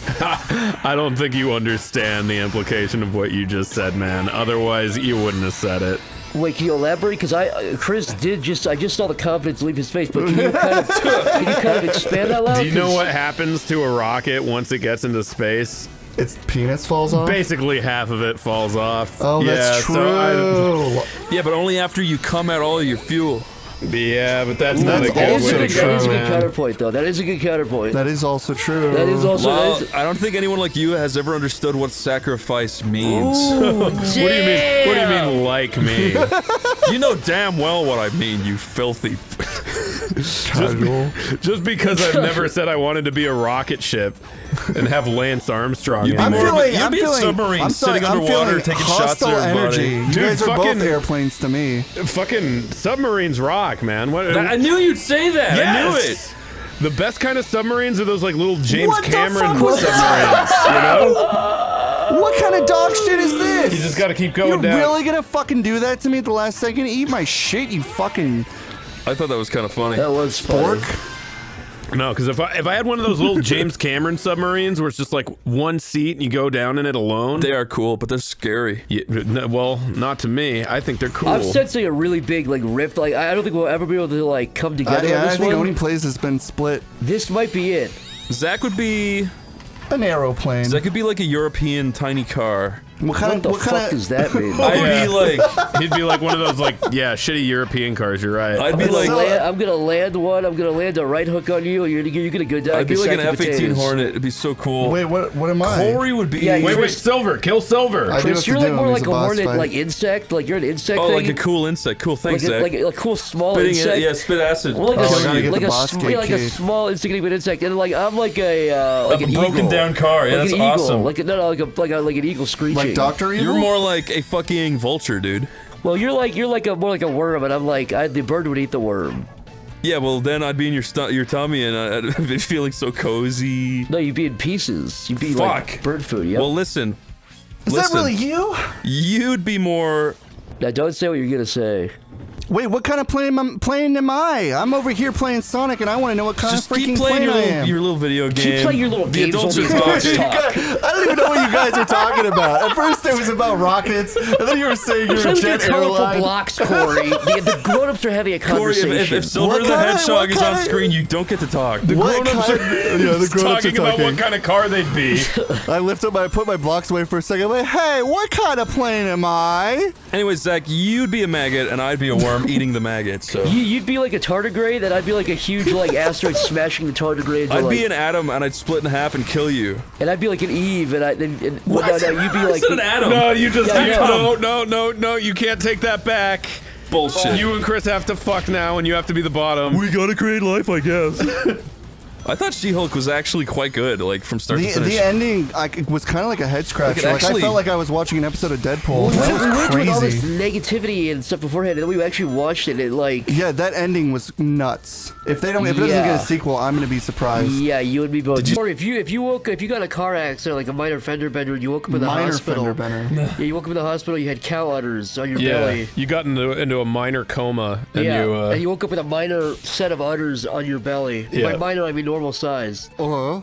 I don't think you understand the implication of what you just said, man. Otherwise, you wouldn't have said it. Wait, can you elaborate? Because Chris did I just saw the confidence leave his face, but can you kind of expand that loud? Do you know what happens to a rocket once it gets into space? Its penis falls off? Basically, half of it falls off. Oh, that's true. Yeah, but only after you come out all of your fuel. Yeah, but that's not a good That is way a to good, go, good man. counterpoint, though. That is a good counterpoint. That is also true. That is also. Well, that is, I don't think anyone like you has ever understood what sacrifice means. Ooh, What do you mean? What do you mean, like me? You know damn well what I mean, you filthy. Just because I've never said I wanted to be a rocket ship and have Lance Armstrong. You'd be in more there. of a- you'd be a submarine sitting underwater taking shots at hostile everybody. energy. You Dude, guys are fucking- both airplanes to me. Fucking submarines rock, man. What? I knew you'd say that. I knew Yes! it. The best kind of submarines are those like little James What the Cameron fuck was submarines. You know? What kind of dog shit is this? You just gotta keep going You're down. really gonna fucking do that to me at the last second? Eat my shit, you fucking I thought that was kind of funny. that was funny. spork. No, because if I had one of those little James Cameron submarines where it's just like one seat and you go down in it alone. They are cool, but they're scary. Yeah, no, well, not to me. I think they're cool. I'm sensing a really big like rift. Like I don't think we'll ever be able to like come together Yeah, on I this think one. OneyPlays has been split. This might be it. Zach would be. An aeroplane. Zach could be like a European tiny car. What kind What of the what fuck kind does that mean? I'd be like. He'd be like one of those like shitty European cars. You're right. I'd be I'm gonna, like. I'm gonna land one. I'm gonna land a right hook on you. You're gonna go down. I'd be get like an sacked of F-18 potatoes. Hornet. It'd be so cool. Wait, what am I? Corey would be. Yeah, wait, Silver, kill Silver. I do have Chris, to you're do like him. more He's like a boss hornet, fight. like insect. Like you're an insect. Oh, thing. like a cool insect. Cool, thanks, Zach. like a cool small Spitting insect. it, yeah, spit acid. Well, like Oh, I gotta a, get like the a, boss sm- cake like a cake. small insignificant insect, and like I'm like a like an broken eagle. down car. Yeah, like that's an eagle. awesome. Like like an eagle screeching. Like Dr. Evil? You're more like a fucking vulture, dude. Well, you're like more like a worm, and I'm like the bird would eat the worm. Yeah, well then I'd be in your tummy and I'd be feeling so cozy. No, you'd be in pieces. You'd be Fuck. like bird food. Yep. Well, listen. Is that really you? You'd be more. Now, don't say what you're gonna say. Wait, what kind of plane am I? I'm over here playing Sonic, and I want to know what kind Just of freaking keep playing plane your I little, am. your little video game. Keep playing your little the games adults on are the talking. talk. I don't even know what you guys are talking about. At first it was about rockets, and then you were saying you're Play a with your jet colorful airline. blocks, Corey. The grown-ups are having a Corey, conversation. if Silver What the kinda- Hedgehog what is on kinda- screen, you don't get to talk. What Grown-ups kind- are yeah, the grown-ups are talking about talking. what kind of car they'd be. I put my blocks away for a second. I'm like, hey, what kind of plane am I? Anyway, Zach, you'd be a maggot and I'd be a worm eating the maggot. So You'd be like a tardigrade, and I'd be like a huge like asteroid smashing the tardigrade. I'd like, be an atom and I'd split in half and kill you. and I'd be like an Eve, and well, no, you'd be like Is it an atom? No, you just Yeah, no. You can't take that back. Bullshit. You and Chris have to fuck now, and you have to be the bottom. We gotta create life, I guess. I thought She-Hulk was actually quite good, like from start to finish. The ending was kind of like a head scratcher. Like, I felt like I was watching an episode of Deadpool. we That went was with all this crazy. negativity and stuff beforehand, and then we actually watched it. And like, Yeah, that ending was nuts. If it doesn't get Yeah. a sequel, I'm gonna be surprised. yeah, you and me both. Or if you got a car accident, like a minor fender bender, and you woke up in the Minor hospital. fender bender. Yeah, you woke up in the hospital. You had cow udders on your Yeah, belly. you got into a minor coma, and Yeah, you. and you woke up with a minor set of udders on your belly. Yeah. By minor, I mean normal size. Uh-huh.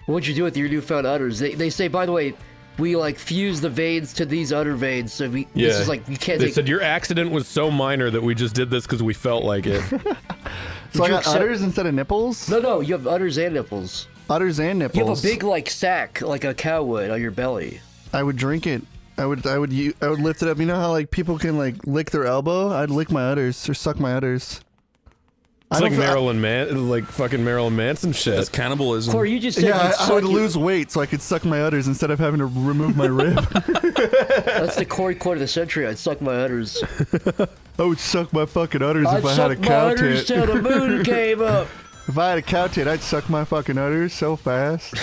What'd you do with your newfound udders? They say, by the way, we like fuse the veins to these udder veins, so this is like you can't They take. said your accident was so minor that we just did this because we felt like it. So I you got accept- udders instead of nipples? No, you have udders and nipples. Udders and nipples. You have a big like sack, like a cow would, on your belly. I would drink it. I would lift it up. You know how like people can like lick their elbow? I'd lick my udders or suck my udders. It's like fucking Marilyn Manson shit. That's cannibalism. Corey, you just said I would lose weight so I could suck my udders instead of having to remove my rib. That's the Corey quote of the century. I'd suck my udders. I would suck my fucking udders if I had a cow tit. I'd suck my udders till the moon came up. If I had a cow tit, I'd suck my fucking udders so fast.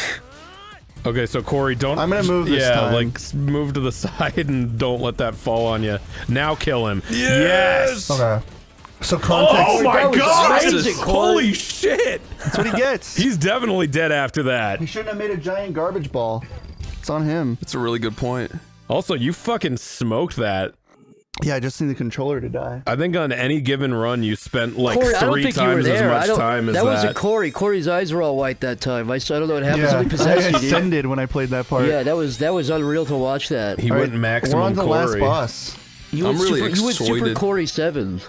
Okay, so Corey, don't. I'm gonna move this time. like move to the side and don't let that fall on you. Now kill him. Yes. Okay. So context. Oh my god! amazing, Holy shit! That's what he gets. He's definitely dead after that. He shouldn't have made a giant garbage ball. It's on him. That's a really good point. Also, you fucking smoked that. Yeah, I just need the controller to die. I think on any given run, you spent like Corey, I don't 3 think you were times as there. much time as that. That wasn't Corey. Corey's eyes were all white that time. I don't know what happened. Yeah, Something possessed I you, dude. ascended when I played that part. Yeah, that was unreal to watch that. He went maximum We're on the Corey. last boss. You I'm went really you went Super excited. Corey 7.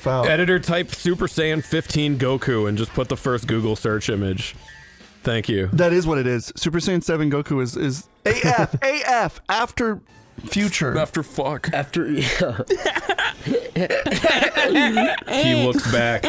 Editor, type Super Saiyan 15 Goku and just put the first Google search image. Thank you. That is what it is. Super Saiyan 7 Goku is AF, AF, after future. After fuck. After, yeah. He looks back.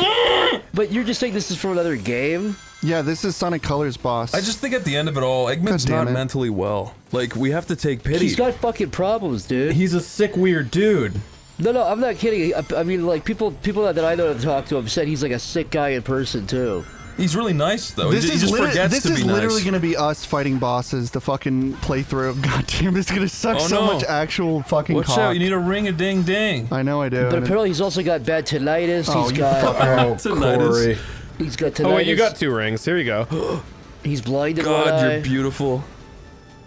But you're just saying this is from another game? Yeah, this is Sonic Colors boss. I just think at the end of it all, Eggman's God damn not it. mentally well. Like, we have to take pity. He's got fucking problems, dude. He's a sick, weird dude. No, I'm not kidding. I mean, like, people that I know that talk to him said he's like a sick guy in person, too. He's really nice, though. This he just forgets this to be is literally nice. going to be us fighting bosses, the fucking playthrough. God damn, it's going to suck so much actual fucking Watch cock. out, you need a ring-a-ding-ding. I know I do. But apparently he's also got bad tinnitus. Oh, He's you got... Corey. He's got tinnitus. Oh, wait, you got 2 rings. Here you go. He's blind in one God, eye. you're beautiful.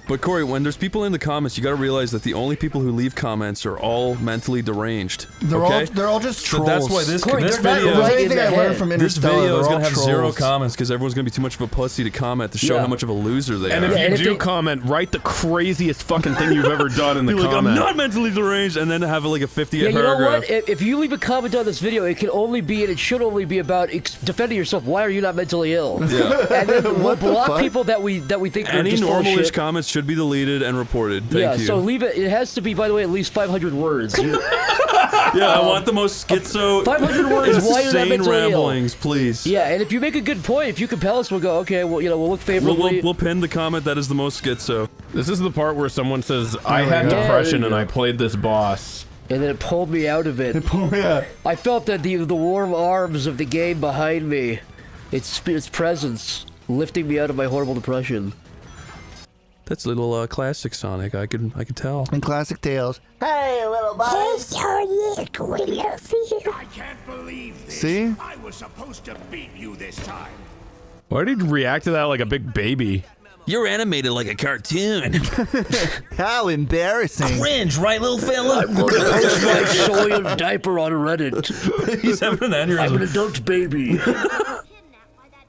But Corey, when there's people in the comments, you gotta realize that the only people who leave comments are all mentally deranged. They're okay? all just trolls. So that's why this Corey, this they're not video, right anything I learned from this Interstellar, video is they're gonna all have 0 trolls. comments because everyone's gonna be too much of a pussy to comment to show Yeah. how much of a loser they And are. if and you if do they- comment, write the craziest fucking thing you've ever done in the Be like, comment. I'm not mentally deranged, and then have like a 50 Yeah, you know paragraph. what? If you leave a comment on this video, it can only be, and it should only be about defending yourself. Why are you not mentally ill? Yeah. And then we'll What the block fuck? people that we think are Any just full of normal-ish shit. comments should be deleted and reported. Thank Yeah, you. so leave it. It has to be, by the way, at least 500 words. Yeah, I want the most schizo, 500 words. Why you're not insane mentally ill. ramblings, please. Yeah, and if you make a good point, if you compel us, we'll go. Okay, well, we'll look favorably. We'll pin the comment that is the most schizo. This is the part where someone says, I we had go. depression Yeah, and there I you go. played this boss. And then it pulled me out of it. Yeah. I felt that the warm arms of the game behind me, its presence, lifting me out of my horrible depression. That's a little classic Sonic. I can tell. And classic tales. Hey, little buddy. I can't believe this. See? I was supposed to beat you this time. Why did he react to that like a big baby? You're animated like a cartoon. How embarrassing. Cringe, right, little fella? I'm going to post my soiled diaper on Reddit. He's having an I'm an aneurysm. adult baby.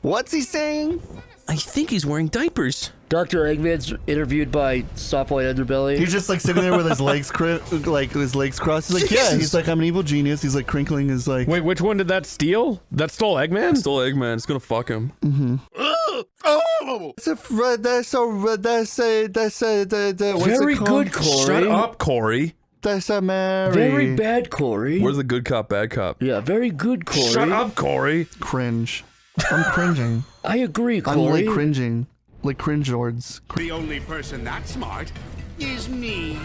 What's he saying? I think he's wearing diapers. Dr. Eggman's interviewed by Softwhite Underbelly. He's just like sitting there with his legs crossed. He's like, yeah. He's like, I'm an evil genius. He's like crinkling his like. Wait, which one did that steal? That stole Eggman? Stole Eggman. It's gonna fuck him. That's Very good, Corey. Shut up, Corey. That's a Mary. Very bad, Corey. We're the good cop, bad cop. Yeah, very good, Corey. Shut up, Corey. Cringe. I'm cringing. I agree, I'm Corey. like cringing. Like cringe lords. The only person that smart is me.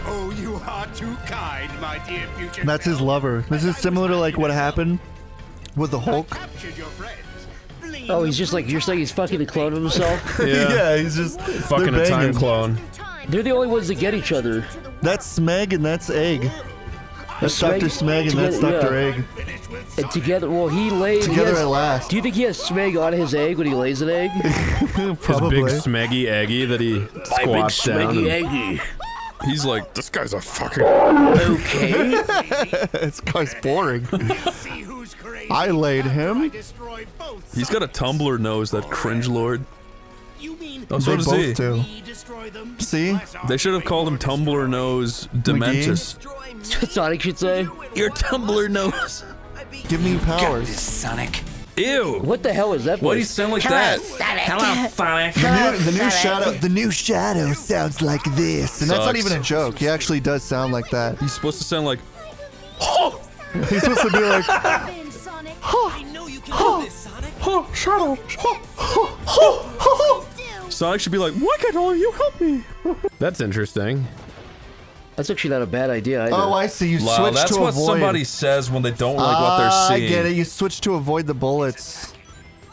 Oh, you are too kind, my dear future. That's his lover. This is similar to like what happened with the Hulk. Captured your friends. Oh, he's just like, you're saying he's fucking the clone of himself? Yeah, he's just Fucking they're a time banging. clone. They're the only ones that get each other. That's Smeg and that's Egg. That's Smeg- Dr. Smeg and that's together- Dr. yeah. Egg. And together, well, he lays... Together he has, at last. Do you think he has Smeg on his egg when he lays an egg? Probably. His big smeggy eggy that he squats down. Smeggy and- eggy. He's like, this guy's a fucking. Okay. This guy's boring. I laid him. He's got a Tumblr nose, that cringe lord. Oh, so They does both he. do. See? They should have called him Tumblr Nose Dementus. Sonic should say. Your Tumblr Nose. Give me powers. Sonic. Ew. What the hell is that? Why do you voice? sound like that? Hello, Sonic. The new shadow sounds like this, and that's not Sucks. even a joke. He actually does sound like that. He's supposed to sound like. He's supposed to be like, Sonic should be like, why can't all of you help me? That's interesting. That's actually not a bad idea either. oh, I see. You Wow, switch that's to what avoid. somebody says when they don't like what they're I seeing. get it. You switch to avoid the bullets.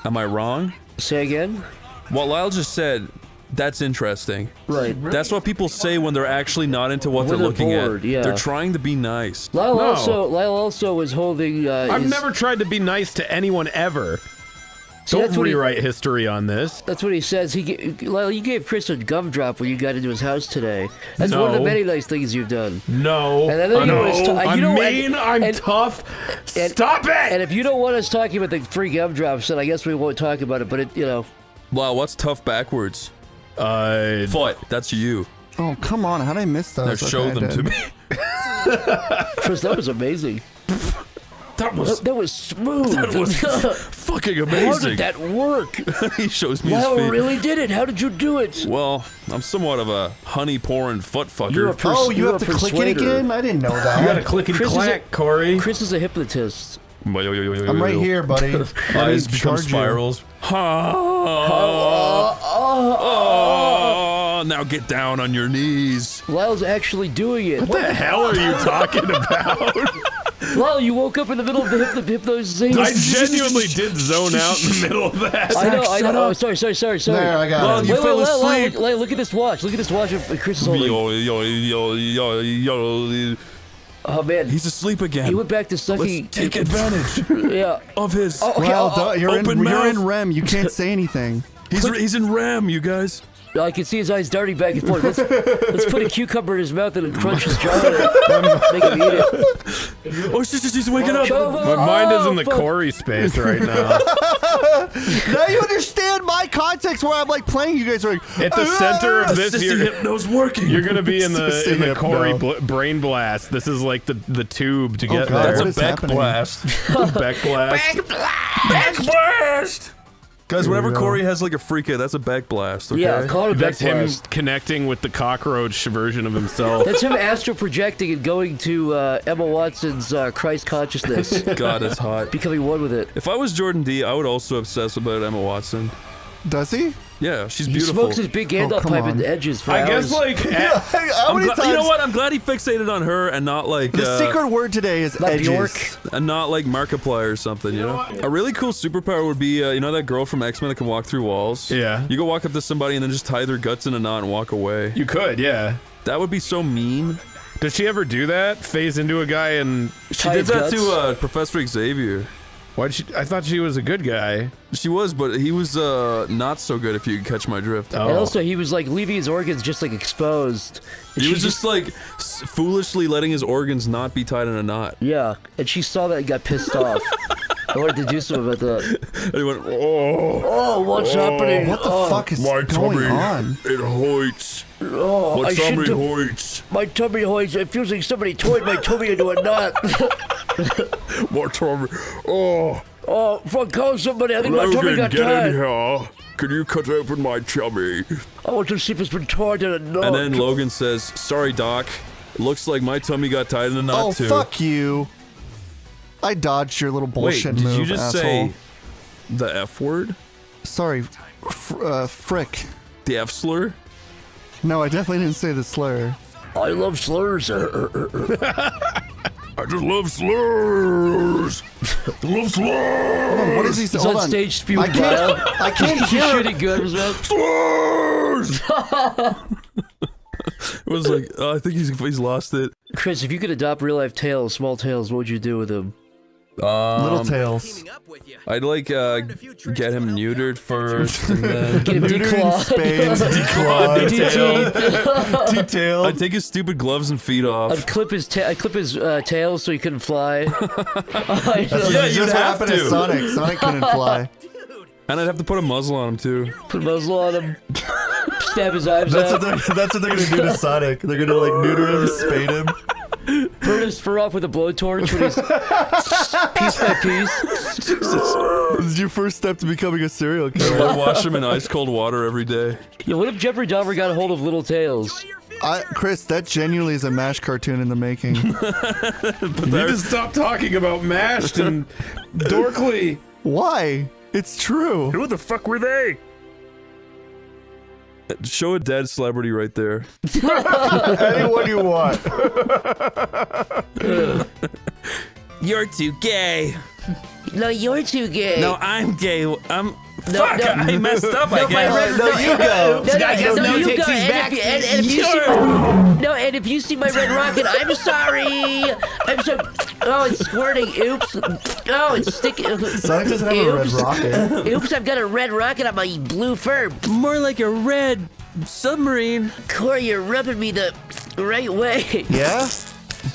Am I wrong? Say again? What Lyle just said, that's interesting. Right. That's what people say when they're actually not into what When they're they're looking bored, at. yeah. They're trying to be nice. Lyle No. also was holding. I've his- never tried to be nice to anyone ever. See, Don't that's what he- rewrite history on this. That's what he says. Lyle, you gave Chris a gumdrop when you got into his house today. That's one of the No. many nice things you've done. No. And I know you no. want us to- you I'm know- mean. I'm and- tough. and- Stop it. And if you don't want us talking about the free gumdrops, then I guess we won't talk about it. But Wow, what's tough backwards? Uh, Foot. That's you. Oh, come on. How did I miss those? Now show Okay, I them to did. me. Chris, that was amazing. That was That was smooth. That was fucking How amazing. did that work? He shows me Lyle his feet. really did it. How did you do it? Well, I'm somewhat of a honey pouring foot fucker. You're a Oh, you you're have a to click it persuader. again? I didn't know that. you got to click and Chris is clack, Corey. Chris is a hypnotist. I'm right here, buddy. Eyes become Charge you. spirals. Oh, now get down on your knees. Lyle's actually doing it. What the hell are you talking about? Lyle, you woke up in the middle of the hypnotization. I genuinely did zone out in the middle of that. I know. shut Oh, up. sorry. There, I got Well, it. you fell asleep. Lyle, look at this watch. Look at this watch. Chris is holding. Oh man, He's asleep again. he went back to sucking. Let's take advantage Yeah. of his. Oh, okay. Well, you're open in mouth. REM. You can't say anything. He's in RAM, you guys. I can see his eyes darting back and forth. Let's put a cucumber in his mouth and crunch his jaw and make him eat it. Oh, she's waking up. My mind is in the fuck. Corey space right now. Now you understand my context where I'm like playing. You guys are like, At the center of this, Assistant hypno's working. you're gonna be in the Hypno. Corey brain blast. This is like the tube to get God, there. That's what a is Beck happening? blast. Beck blast. Beck blast. Guys, whenever Corey has like a freak out, that's a Beck blast. Okay. Yeah, call it a That's back him blast. connecting with the cockroach version of himself. That's him astral projecting and going to Emma Watson's Christ consciousness, God, it's hot. becoming one with it. If I was Jordan D, I would also obsess about Emma Watson. does he? Yeah, she's He beautiful. smokes his big Gandalf come pipe on. in the edges for I hours. guess like How many times? You know what? I'm glad he fixated on her and not like The secret word today is Not edges. Bjork. and not like Markiplier or something. You know, a really cool superpower would be you know that girl from X-Men that can walk through walls. Yeah. You go walk up to somebody and then just tie their guts in a knot and walk away. you could, yeah. That would be so mean. Did she ever do that? Phase into a guy and She Tie did his that guts? to Professor Xavier. why did she? I thought she was a good guy. She was, but he was not so good. If you catch my drift. Oh. And also, he was like leaving his organs just like exposed. And He she was just like foolishly letting his organs not be tied in a knot. yeah, and she saw that and got pissed off. I wanted to do something about that. And he went, oh, Oh, what's happening? What the Oh, fuck is going on? it hurts. Oh, I shouldn't have- hurts. My tummy hoits. It feels like somebody toyed my tummy into a knot. My tummy. Oh, Oh, fuck, call somebody. I think my tummy got tied. here. Can you cut open my tummy? I want to see if it's been tied in a knot. And then Logan says, sorry, Doc. Looks like my tummy got tied in a knot Oh, too. fuck you. I dodged your little Wait, bullshit did move, you just asshole. say the F word? Sorry, frick. The F slur? No, I definitely didn't say the slur. I love slurs. I just love slurs. love slurs. What is he He's saying? on Hold on. stage spewing I can't, bile. I can't He's hear. shooting good as well. Slurs. It was like, I think he's lost it. Chris, if you could adopt real life tails, small tails, what would you do with them? Little tails. I'd like get him neutered first, and then Get him declawed. Detail. I'd take his stupid gloves and feet off. I'd clip his tail so he couldn't fly. Yeah, That's you'd what have happened to to. Sonic. Sonic couldn't fly. And I'd have to put a muzzle on him too. Put a muzzle on him. Stab his eyes That's out. what they're gonna do to Sonic. They're gonna like neuter him, spade him. burn his fur off with a blowtorch when he's piece by piece. This is your first step to becoming a serial killer. I wash him in ice cold water every day. Yeah, what if Jeffrey Dahmer got a hold of Little Tails? Chris, that genuinely is a MASH cartoon in the making. You need to stop talking about Mashed and Dorkly. Why? It's true. Who the fuck were they? Show a dead celebrity right there. Anyone you want. You're too gay. No, you're too gay. No, I'm gay. I messed up, I guess. No, you go. No, I guess no you takes go. these back. And if you see my red rocket, I'm sorry. I'm so. Oh, it's squirting. Oops. Oh, it's sticking. Sonic doesn't have a red rocket. Oops, I've got a red rocket on my blue fur. More like a red submarine. Cory, you're rubbing me the right way. Yeah?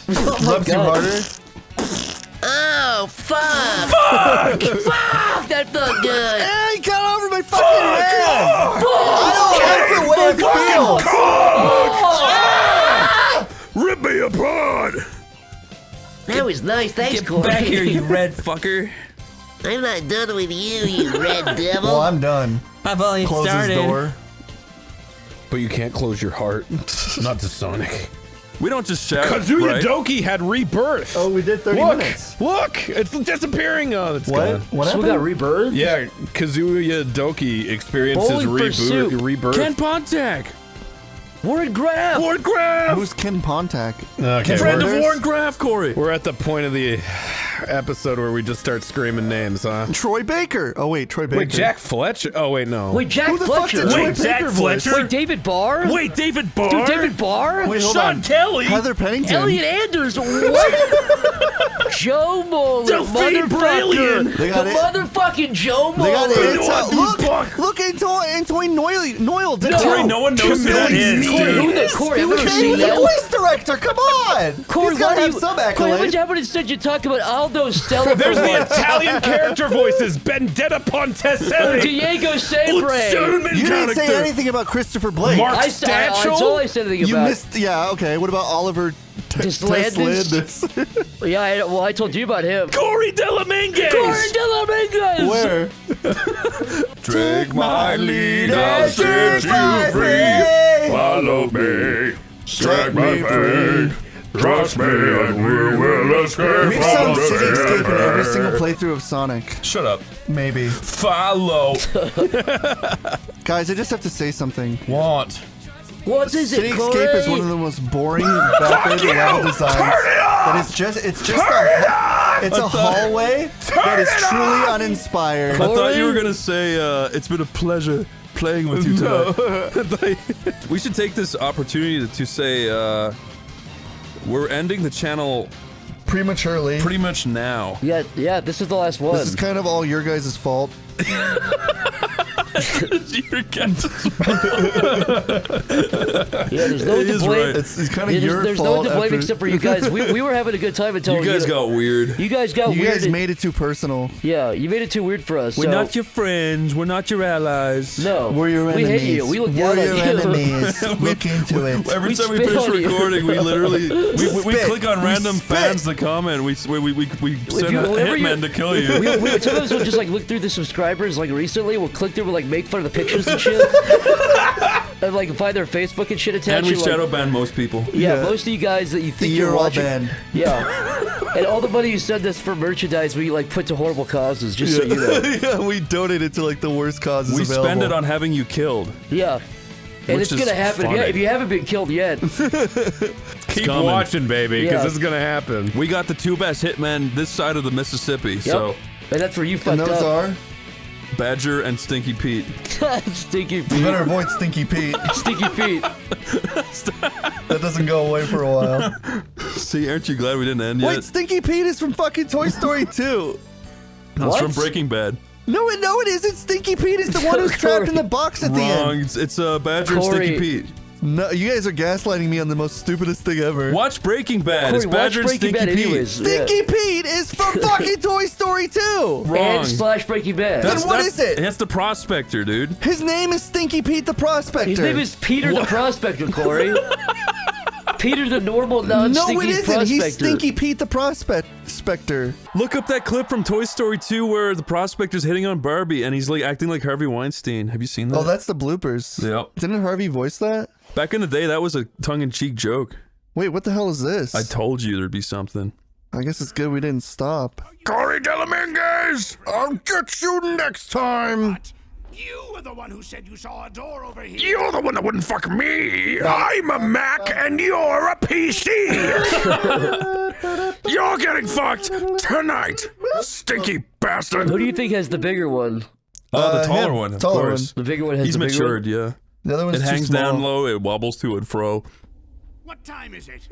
Oh Rubs you harder? Oh, fuck! Fuck! Fuck! That felt good. Hey, he got over my fucking head. I don't like the way it feels. Rip me apart! That was nice. Thanks, Cory. Get back here, you red fucker. I'm not done with you, you red devil. Well, I'm done. I've only Close started. his door. But you can't close your heart. Not to Sonic. We don't just shout, Kazuya right? Doki had rebirth. Oh, we did 30 minutes. Look! It's disappearing. Oh, it's What? gone. What So we happened? got rebirth? Yeah, Kazuya Doki experienced his Bowling Pursuit. rebirth. Ken Pontac. Warren Graf. Warren Graf! Who's Ken Pontac? Okay, Friend of Murders? Warren Graf, Cory. we're at the point of the episode where we just start screaming names, huh? Troy Baker. Oh, wait, Troy Baker. Wait, Jack Fletcher? Oh, wait, no. Wait, Jack Who the fuck Fletcher. did Troy Wait, Jack Baker voice? Fletcher? Wait, David Barr? Wait, David Barr? Dude, David Barr? Wait, hold Sean on. Kelly? Heather Pennington. Elliot Anders, what? Joe Moeller, Delphine Brilliant. motherfucker. They got The it. motherfucking Joe They got Moeller. Look, Antoine Noyle did Cory, no one knows who that is, dude. Cory, I've never He seen was the that. voice director. Come on. Corey, He's got to why have do you- some Corey, accolade. what happened instead you talk about Aldo Stella There's for the once? Italian character voices. Vendetta Ponticelli. Diego Sempre. German You didn't say character. anything about Christopher Blake. Mark That's Statchel. all I said anything You about. missed. Yeah, okay. What about Oliver Teslandis? Teslandis? Yeah, I told you about him. Corey Delaminguez. Corey Delaminguez. Where? Take my lead, I'll set you free. Follow me. Strike my feet. Trust me and we will escape We've from sung the City Escape in every pit. single playthrough of Sonic. Shut up. Maybe. Follow. Guys, I just have to say something. Want. What is City it, Escape Corey? is one of the most boring backward level designs. That is just it's a hallway that is truly uninspired. I thought you were gonna say it's been a pleasure playing with you tonight. We should take this opportunity to say we're ending the channel Prematurely. pretty much now. Yeah, this is the last one. This is kind of all your guys' fault. Your guess. Yeah, there's no one to He's blame. right. It's kind of Yeah, your there's no fault. one to blame after- except for you guys. We were having a good time until You guys got weird. You guys got You weird. guys made it too personal. Yeah, you made it too weird for us. We're so- not your friends. We're not your allies. No, We're your we enemies. hate you. We look We're down your on you. enemies. Look into it. Every We time we spit finish on you. recording, we literally we Spit. click on We random spit. fans to comment. We send whenever you- hitmen to kill you. We sometimes we'll just like look through the subscribers. Like recently, we'll click through and like make fun of the pictures and shit, and like find their Facebook and shit attached. And we and, like, shadow ban most people. Yeah, most of you guys that you think You're you're all watching. banned. Yeah, and all the money you send us for merchandise, we like put to horrible causes. Just so you know. Yeah, we donated to like the worst causes We available. spend it on having you killed. Yeah. And Which it's gonna is happen funny. if you haven't been killed yet. Keep coming. watching, baby, because Yeah. this is gonna happen. We got the two best hitmen this side of the Mississippi. So And that's where you And fucked those up. are. Badger and Stinky Pete. Stinky You feet. better avoid Stinky Pete. Stinky feet. That doesn't go away for a while. See, aren't you glad we didn't end Wait, yet? Stinky Pete is from fucking Toy Story 2. That's from Breaking Bad. No, it isn't. Stinky Pete is the one who's trapped in the box at the Wrong. end. It's Badger and Corey. Stinky Pete. No, you guys are gaslighting me on the most stupidest thing ever. Watch Breaking Bad. Corey, It's Badger watch and Breaking Stinky Bad Pete. anyways. Stinky Pete is from fucking Toy Story 2. Wrong. And slash Breaking Bad. Then what is it? That's the prospector, dude. His name is Stinky Pete the Prospector. His name is Peter the Prospector, Corey. Peter the normal No, non-stinky it isn't. prospector. He's Stinky Pete the Prospector. Look up that clip from Toy Story 2 where the prospector's hitting on Barbie and he's like acting like Harvey Weinstein. Have you seen that? Oh, that's the bloopers. Yep. Didn't Harvey voice that? Back in the day, that was a tongue-in-cheek joke. Wait, what the hell is this? I told you there'd be something. I guess it's good we didn't stop. Corey Delaminguez! I'll get you next time! What? You were the one who said you saw a door over here. You're the one that wouldn't fuck me. I'm a Mac and you're a PC. You're getting fucked tonight, stinky bastard. Who do you think has the bigger one? The taller one, of course. The bigger one has He's the bigger matured, one? yeah. The other one's it too hangs small. down low, it wobbles to and fro. What time is it?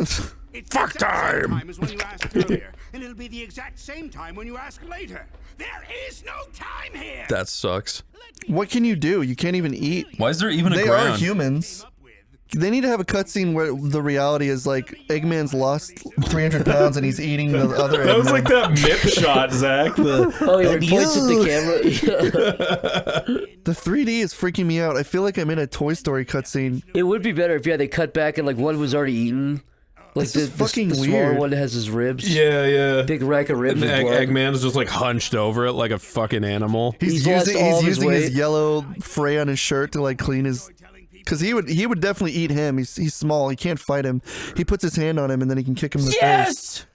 It's fuck time. Time as when you asked earlier, and it'll be the exact same time when you ask later. There is no time here. That sucks. What can you do? You can't even eat. Why is there even a They ground? are humans. They need to have a cutscene where the reality is like Eggman's lost 300 pounds and he's eating the other. That was Eggman. like that MIP shot, Zach. Oh, he points at the camera. The 3D is freaking me out. I feel like I'm in a Toy Story cutscene. It would be better if they cut back and like one was already eaten. Like This is fucking the smaller weird. one has his ribs. Yeah. Big rack of ribs. And with blood. Eggman's just like hunched over it like a fucking animal. He's lost using, all he's of his using his weight. yellow fray on his shirt to like clean his. Because he would definitely eat him. He's small. He can't fight him. He puts his hand on him and then he can kick him in the face.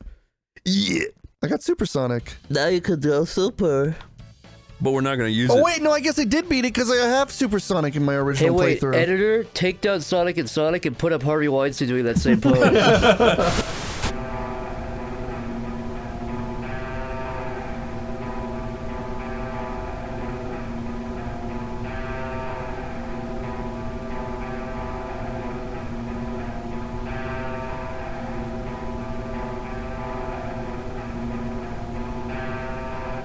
Yeah. I got Supersonic. Now you could go super. But we're not going to use it. Oh wait, no, I guess I did beat it because I have Supersonic in my Hey, original wait, playthrough. editor, take down Sonic and put up Harvey Weinstein doing that same pose.